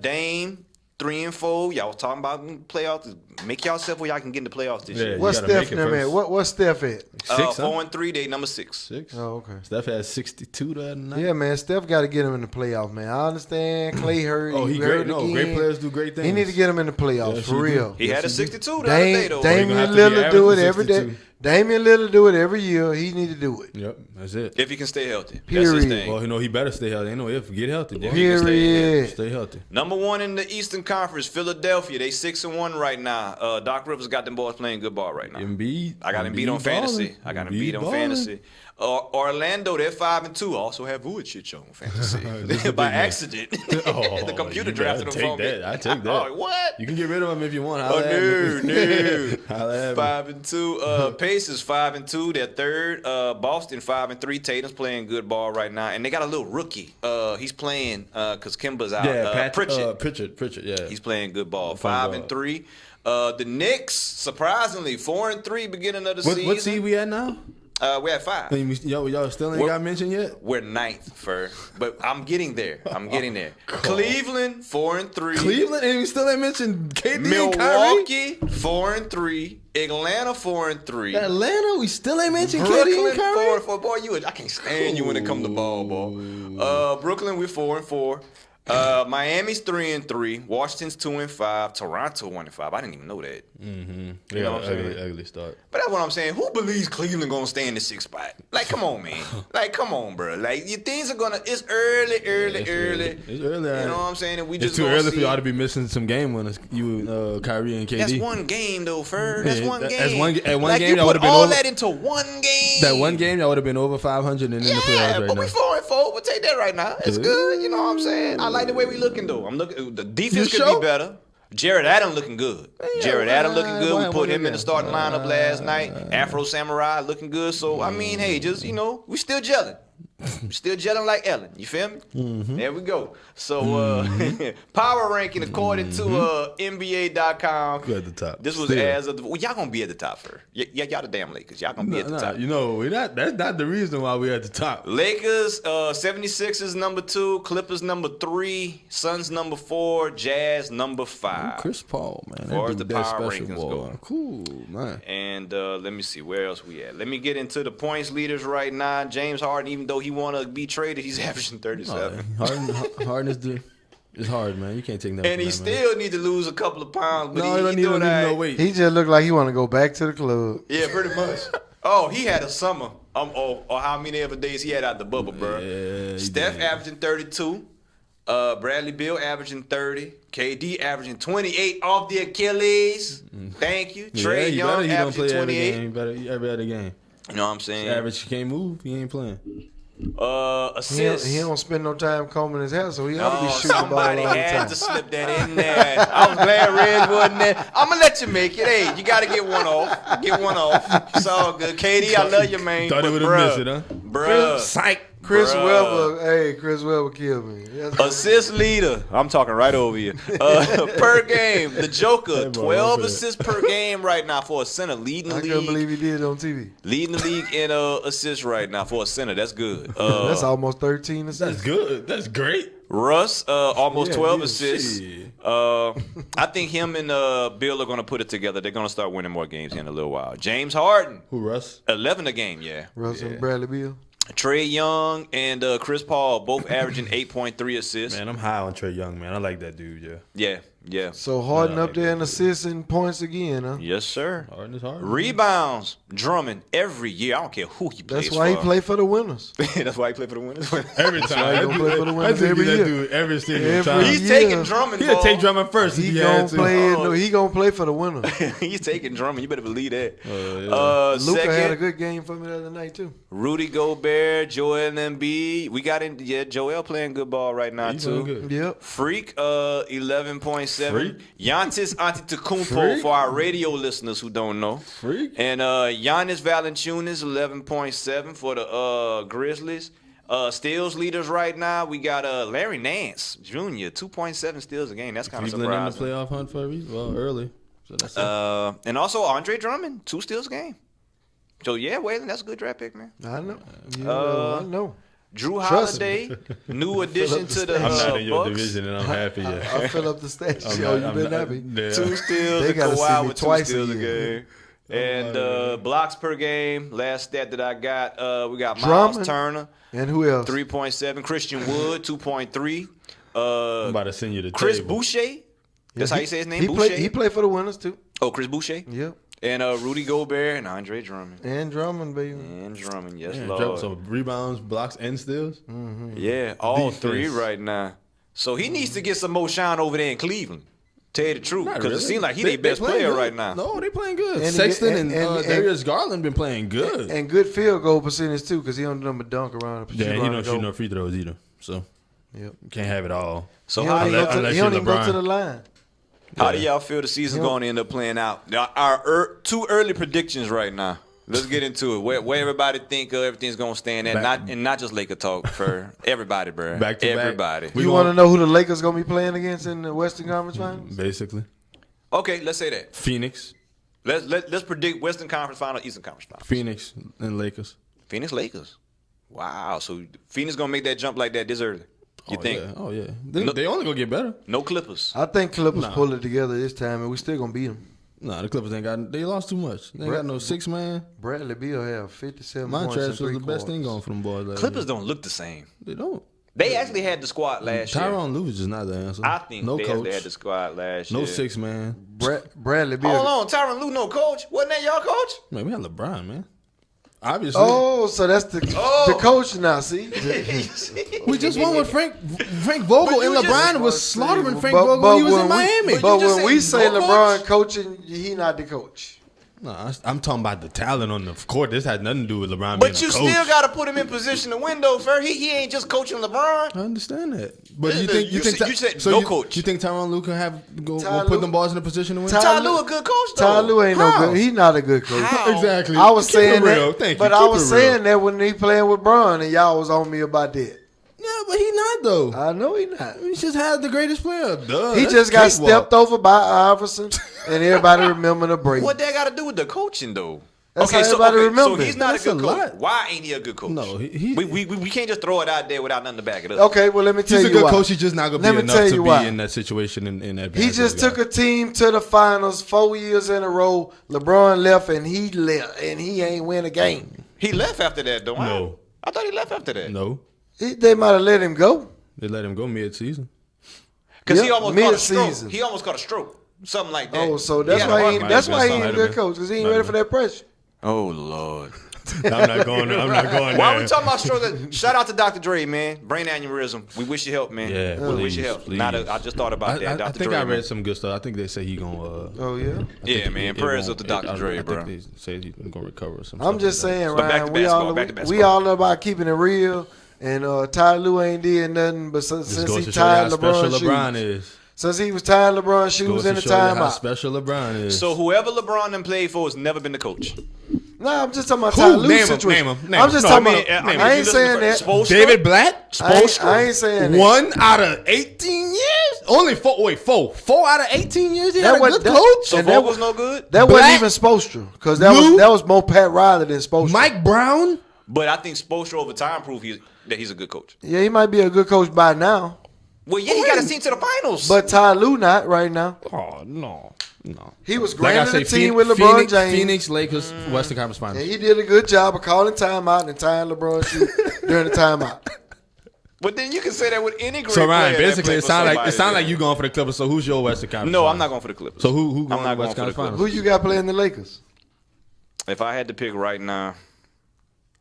Dame 3-4. Y'all was talking about playoffs. Make yourself where y'all can get in the playoffs this year. What's Steph them at? What's Steph at? 4-3. They number 6. 6. Oh, okay. Steph had 62 the other night. Yeah, man. Steph got to get him in the playoffs, man. I understand Clay hurt. Oh, he hurt great. No, again. great players do great things. He need to get him in the playoffs Yes, for he real. He had a 62 the other day, though. Damian gonna have to be Lillard do it averaging every day. 62. Damian Lillard do it every year. He need to do it. Yep, that's it. If he can stay healthy. That's Period. his thing. Well, he better stay healthy. Ain't no if. Get healthy, boy. If he can stay Period. Stay healthy. Number 1 in the Eastern Conference, Philadelphia. They 6-1 right now. Doc Rivers got them boys playing good ball right now. Embiid. I got him beat on fantasy. Orlando, they're 5-2. Also have Vujicic on fantasy by accident. The computer drafted him for me. I take that. Oh, what? You can get rid of him if you want. Oh, no. Holla at me. 5-2. Pacers 5-2. They're 3rd. Boston 5-3. Tatum's playing good ball right now, and they got a little rookie. He's playing because Kimba's out. Yeah, Pritchard. Yeah, He's playing good ball. Fun 5-3. The Knicks, surprisingly, 4-3 beginning of the season. What seed we at now? We're at 5. Y'all still ain't got mentioned yet? We're 9th, Pher. But I'm getting there. Cleveland, 4-3. Cleveland, and we still ain't mentioned KD and Kyrie? Milwaukee, 4-3. Atlanta, 4-3. Atlanta, we still ain't mentioned KD Brooklyn, and Kyrie? 4-4. Boy, I can't stand you when it comes to ball, boy. Brooklyn, we're 4-4. Miami's 3-3. Washington's 2-5. Toronto 1-5. I didn't even know that. Mm-hmm. You know what I'm saying? Ugly start. But that's what I'm saying. Who believes Cleveland gonna stay in the 6th spot? Like, come on, man. Like, come on, bro. Like, your things are gonna. It's early. It's early. You know what I'm saying? And we It's just too gonna early see. for y'all to be missing some game winners. You, Kyrie and KD. That's one game, though, Pher. That's one game. At one like, game, you y'all put would've been all over- that into one game. That one game, y'all would have been over 500 and in the playoffs Yeah, right but now. we 4-4. We'll take that right now. It's good. You know what I'm saying? I like the way we looking, though. The defense could be better. Jared Allen looking good. Jared Allen looking good. We put him in the starting lineup last night. Afro Samurai looking good. So, I mean, hey, just, we still gelling. We're still gelling like Ellen. You feel me? Mm-hmm. There we go. So, power ranking according to NBA.com. We're at the top. This was Still. as of y'all gonna be at the top for. Y'all the damn Lakers. Y'all gonna be at the top. We're not. That's not the reason why we're at the top. Lakers, 76ers number 2, Clippers number 3, Suns number 4, Jazz number 5. Chris Paul, man. Far as That the dude, power special rankings boy. go. Cool, man. And let me see where else we at. Let me get into the points leaders right now. James Harden, even though he want to be traded, he's averaging 37. Harden is hard, man. You can't take that. And he still need to lose a couple of pounds. But No, he don't need to lose no weight. He just looked like he want to go back to the club. Yeah, pretty much. Oh, he had a summer. Or how many other days he had out the bubble, bro. Yeah, Steph averaging 32. Bradley Beal averaging 30. KD averaging 28 off the Achilles. Thank you. Trey Young averaging 28. You better every other game. You know what I'm saying? Average, you can't move. He ain't playing. Assists. He don't spend no time combing his hair, so he ought to be shooting the ball all Somebody the had time. to slip that in there. I was glad Reg wasn't there. I'm gonna let you make it. Hey, you gotta get one off. Get one off. It's all good. KD, I love you, man. Thought he but would have missed it, huh? Bruh. Psych. Chris Bruh. Webber killed me. Assist leader. I'm talking right over you. Per game, the Joker, Hey, boy, 12 what's assists per game right now for a center, leading the I couldn't league. believe he did it on TV. Leading the league in assists right now for a center. That's good. That's almost 13 assists. That's good. That's great. Russ, almost Yeah, 12 yeah, assists. shit. I think him and Bill are going to put it together. They're going to start winning more games here in a little while. James Harden, Who, Russ? 11 a game, yeah. Russell Yeah. and Bradley Beal. Trey Young and Chris Paul both averaging 8.3 assists. Man, I'm high on Trey Young, man. I like that dude, yeah. Yeah. So Harden Yeah, up there in assists and points again, huh? Yes, sir. Harden is hard. Rebounds, Drummond every year. I don't care who he plays That's why he for. play for the winners. That's why he play for the winners. Every time. he gonna play for the I winners think every that year. dude every single Every time. He's year. taking Drummond. He'll ball. take Drummond first if He he gonna had to. play. Oh. No, he gonna play for the winners. He's taking Drummond. You better believe that. yeah. Luka had a Second, good game for me the other night too. Rudy Gobert, Joel Embiid. We got in. Yeah, Joel playing good ball right now He's too. doing good. Yep. Freak, 11.7. Freak? Giannis Antetokounmpo Freak? for our radio listeners who don't know. Freak. And Giannis Valanciunas, 11.7 for the Grizzlies. Steals leaders right now, we got Larry Nance Jr., 2.7 steals a game. That's kind of Cleveland in the surprising. playoff hunt for a reason. Well, early. So that's And also Andre Drummond, 2 steals a game. So, yeah, Waylon, that's a good draft pick, man. I know. I know. Drew Trust Holiday, new addition to the I'm not in your Bucks. division, and I'm happy. Yeah. I fill up the stats. I'm Yo, not- you I'm been not- happy. yeah. 2 steals, They and gotta see Kawhi me with 2 twice a steals a year. game. And blocks per game, last stat that I got, we got Miles Drummond. Turner, And who else? 3.7. Christian Wood, 2.3. I'm about to send you the Chris table. Boucher. That's how you say his name, He Boucher? played for the winners too. Oh, Chris Boucher. Yep. And Rudy Gobert and Andre Drummond. And Drummond, baby. And Drummond, yes, Yeah, Lord. so rebounds, blocks, and steals. Yeah, all Defense. 3 right now. So he needs to get some more shine over there in Cleveland. Tell you the truth, Not because really. it seems like he They- their best they playing player good. right now. No, they playing good. And he Sexton get- and, and- Darius Garland been playing good. And good field goal percentage too, because he don't do nothing but dunk around. yeah, he around don't the shoot goal. no free throws either. So Yep. can't have it all. So He how don't do even y'all, go to- unless he you're don't even go LeBron. to the line. how do y'all feel the season going to end up playing out? Now, our 2 early predictions right now. Let's get into it. Where everybody think everything's gonna stand at, not just Laker talk for everybody, bro. Back to back. everybody. We You want to know who the Lakers gonna be playing against in the Western Conference Finals? Basically, Okay, let's say that. Phoenix, Let's predict Western Conference Final, Eastern Conference Final. Phoenix, and Lakers. Phoenix Lakers. Wow. So Phoenix gonna make that jump like that this early? You think? Yeah. Oh yeah, they only gonna get better. No Clippers. I think Clippers pull it together this time, and we still gonna beat them. Nah, the Clippers ain't got. They lost too much. They ain't got no 6-man. Bradley Beal have 57 My points in trash was 3 the best thing quarters. going for them boys. Last Clippers year. don't look the same. They don't. They actually had the squad last year. Tyronn Lue is just not the answer. I think no they coach, actually had the squad last no year. 6-man. Bradley Beal. Hold on, Tyronn Lue, no coach. Wasn't that y'all coach? Man, we had LeBron, man. Obviously, Oh, so that's the coach now. See, we just won with Frank Vogel, But and you just- LeBron was slaughtering Frank But- Vogel but when he was when in we- Miami. But But you just when we said say no LeBron coach? coaching, he not the coach. No, I'm talking about the talent on the court. This had nothing to do with LeBron being But a you coach. still got to put him in position to win, though, Fer. He ain't just coaching LeBron. I understand that, but You you think you said so no you, coach. You think Tyronn Lue can go Ty put Lue- them balls in a position to win? Ty- Lue a good coach, though. Ty Lue ain't How? no good. He not a good coach. How? Exactly. I was Keep saying it real. that, Thank you. but I Keep was it real. saying that when he playing with Bron, and y'all was on me about that. Yeah, but he not though. I know he not. He just had the greatest player. Duh. He That's just got cakewalk. stepped over by Iverson, and everybody remember the break. What that got to do with the coaching, though? That's how everybody so remember. he's not That's a good a coach. lot. Why ain't he a good coach? No, he- we can't just throw it out there without nothing to back it up. Okay, well let me tell He's a you good why. coach. He's just not gonna Let be me enough tell to you be why. in that situation in that. He just took a team to the finals 4 years in a row. LeBron left, and he left, and he ain't win a game. He left after that, though. No. I thought he left after that. No, They might have let him go. they let him go mid-season. Because he Yep, almost caught a stroke. mid-season. He almost caught a stroke. Something like that. Oh, so that's had a why heart he condition. that's why he Might ain't a have good been. coach because he ain't Might ready have for that pressure. Oh, Lord. I'm not going there. I'm not going there. Why are we talking about struggling? Shout out to Dr. Dre, man. Brain aneurysm. We wish you help, man. Yeah, we wish you help. please. I just thought about that. I Dr. think Dre, I read man. some good stuff. I think they say he gonna. Oh yeah. Yeah, man. Prayers up to Dr. Dre, bro. I think they say he's gonna recover. Or some I'm stuff just like that. saying, But back Ryan. to We basketball, all back to we basketball. all know about keeping it real, and Ty Lue ain't did nothing but since Just goes he to show you how tied special LeBron's LeBron shoes. is. Since he was tying LeBron's shoes Goes in to the show you how timeout. special LeBron is. So whoever LeBron done played for has never been the coach. No, I'm just talking about Who? Ty Lue's Name him, situation. name him, name I'm him. just No, talking I mean, about. I mean, I if ain't you saying listen that. to David Blatt? I ain't saying that. 1 out of 18 years? Only four. Wait, four. 4 out of 18 years. He That had a was- good that- coach. So And that Vogel's was- no good? That Black, wasn't even Spoelstra because Lue, that was more Pat Riley than Spoelstra. Mike Brown. But I think Spoelstra over time proved that he's a good coach. Yeah, he might be a good coach by now, Well, yeah, he got his team to the finals. but Ty Lue not right now. Oh no. He was Like I great in say, the team with LeBron James. Phoenix Lakers, Western Conference Finals. And he did a good job of calling timeout and tying LeBron's shoes during the timeout. But then you can say that with any great So Ryan, player that basically, played it for sounds like somebody. you going for the Clippers. So who's your Western Conference? No, Finals? I'm not going for the Clippers. So who I'm going not to going Western for the Conference Finals? Who you got playing the Lakers? If I had to pick right now,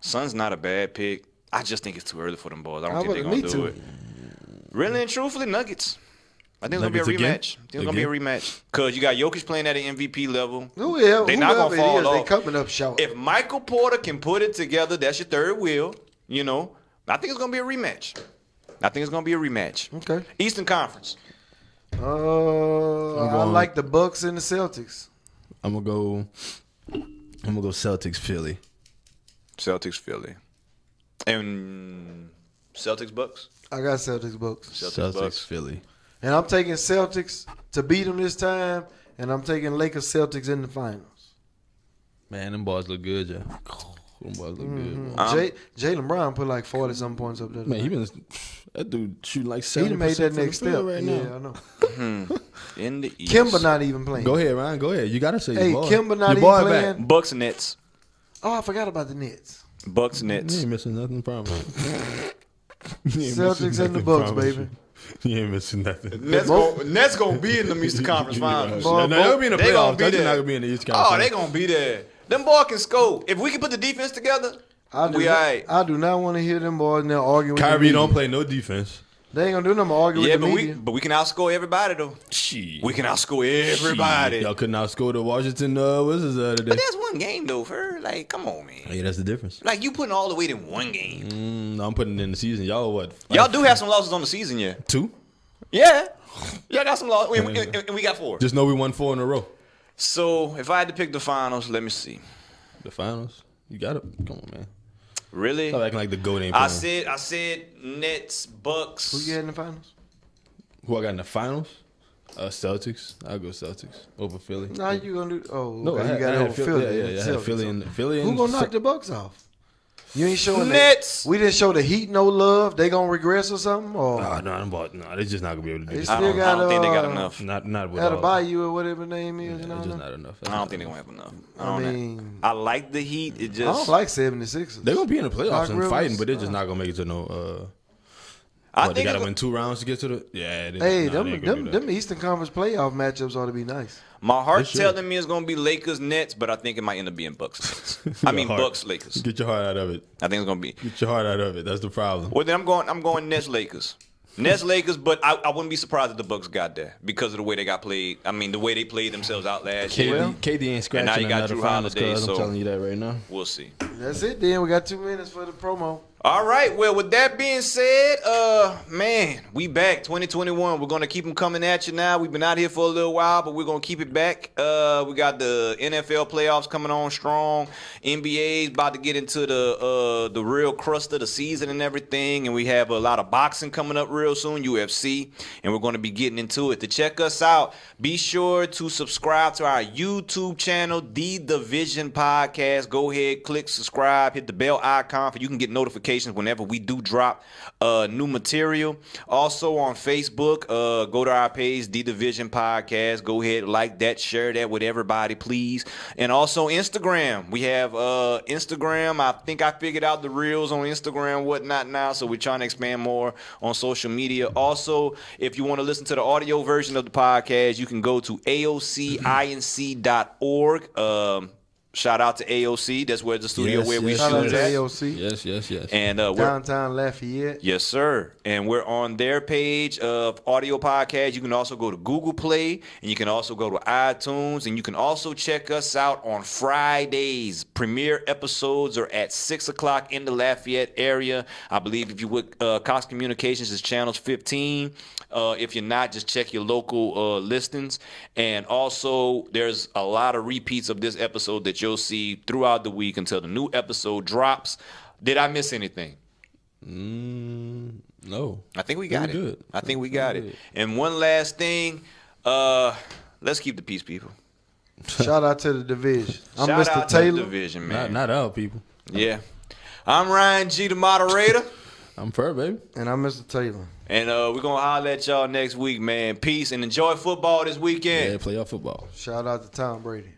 Suns not a bad pick. I just think it's too early for them boys. I don't think they're going to do it. Really and truthfully, Nuggets. I think it's going to be a Nuggets rematch. I think it's going to be a rematch. Because you got Jokic playing at an MVP level. They're not gonna fall They off. coming up short. If Michael Porter can put it together, that's your third wheel. You know, I think it's going to be a rematch. Okay. Eastern Conference. I going- like the Bucks and the Celtics. I'm gonna go Celtics Philly. Celtics, Philly. And Celtics, Bucks? I got Celtics Bucks. Celtics, Bucks. Philly. And I'm taking Celtics to beat them this time, and I'm taking Lakers Celtics in the finals. Man, them boys look good, yeah. Them boys look good. Boy. Jaylen Brown put like 40-some points up there. Man, that dude shooting like he 70% done made that from the next step. field right Yeah, now. I know. In the East. Kimba not even playing. Go ahead, Ryan. Go ahead. You gotta say Hey, your boy. Kimba not Your even boy playing. back. Bucks, Nets. Oh, I forgot about the Nets. Bucks, You Nets. ain't missing nothing, promise. Celtics and the Bucks, baby. You ain't missing nothing. Nets gonna be in the Eastern Conference Finals. No, they'll be in the They gonna playoffs. be They're there. not gonna be in the Eastern Oh, Conference. they gonna be there. Them boys can score. If we can put the defense together, I do, we all right. I do not want to hear them boys now arguing with the Kyrie media. don't play no defense. They ain't gonna do nothing but argue Yeah, with the media. but we can outscore everybody though. Shit. We can outscore everybody. Y'all couldn't outscore the Washington Wizards the other day. But that's one game though, Fer. Like, come on, man. Yeah, that's the difference. Like you putting all the weight in one game. I'm putting it in the season. Y'all what? Y'all do have some losses on the season, yeah. 2? Yeah. Y'all got some losses. And we got 4. Just know we won 4 in a row. So if I had to pick the finals, let me see. The finals. You got it. Come on, man. Really? Stop acting like the GOAT ain't I playing. said Nets, Bucks. Who you had in the finals? Who I got in the finals? Celtics. I'll go Celtics over Philly. Nah, you gonna do? Oh, No, okay. I You got had over Philly. Yeah, I had Celtics. Philly Who and gonna knock the Bucks off? You ain't showing Nets. that. We didn't show the Heat no love. They gonna regress or something? Or No, they're just not gonna be able to do They this. I still don't got, think they got enough. Not with out of all. Bayou or whatever the name is. It's just not enough. I don't think they're gonna have enough. I mean, I like the Heat. It I just don't like 76ers. They're gonna be in the playoffs Doc and Rivers, fighting, but they're just not gonna make it to no. I They think gotta it's- win 2 rounds to get to the. Yeah. Hey, they ain't gonna do that. them Eastern Conference playoff matchups ought to be nice. my heart's should. telling me it's gonna be Lakers, Nets, but I think it might end up being Bucks. I mean Your heart. Bucks, Lakers. Get your heart out of it. I think it's gonna be. Get your heart out of it. That's the problem. Well, then I'm going Nets, Lakers. Nets, Lakers, but I wouldn't be surprised if the Bucks got there because of the way they got played. I mean, the way they played themselves out last year. KD ain't scratching now you got another Drew finals, Holiday, cuz. so- I'm telling you that right now. We'll see. That's it. Then we got 2 minutes for the promo. All right. Well, with that being said, man, we back 2021. We're gonna keep them coming at you now. We've been out here for a little while, but we're gonna keep it back. We got the NFL playoffs coming on strong. NBA's about to get into the real crust of the season and everything, and we have a lot of boxing coming up real soon, UFC, and we're gonna be getting into it. To check us out, be sure to subscribe to our YouTube channel, The Division Podcast. Go ahead, click subscribe, hit the bell icon for you can get notifications whenever we do drop new material. Also on Facebook, go to our page, The Division Podcast. Go ahead, like that, share that with everybody, please. And also Instagram. We have Instagram. I think I figured out the reels on Instagram, whatnot now, so we're trying to expand more on social media. Also, if you want to listen to the audio version of the podcast, you can go to aocinc.org. Shout out to AOC. That's where the studio where we Shout out shoot to at. AOC. Yes. And we're Downtown Lafayette. yes, sir. And we're on their page of audio podcast. You can also go to Google Play, and you can also go to iTunes, and you can also check us out on Fridays. Premiere episodes are at 6 o'clock in the Lafayette area. I believe if you would, Cox Communications is channels 15. If you're not, just check your local listings. And also, there's a lot of repeats of this episode that you'll see throughout the week until the new episode drops. Did I miss anything? No. I think we got it. Good. I think we got it. And one last thing, let's keep the peace, people. Shout out to the division. I'm Shout Mr. out Taylor. to the division, man. Not our people. Yeah. I'm Ryan G, the moderator. I'm Pher, baby. And I'm Mr. Taylor. And we're going to holler at y'all next week, man. Peace and enjoy football this weekend. Yeah, play our football. Shout out to Tom Brady.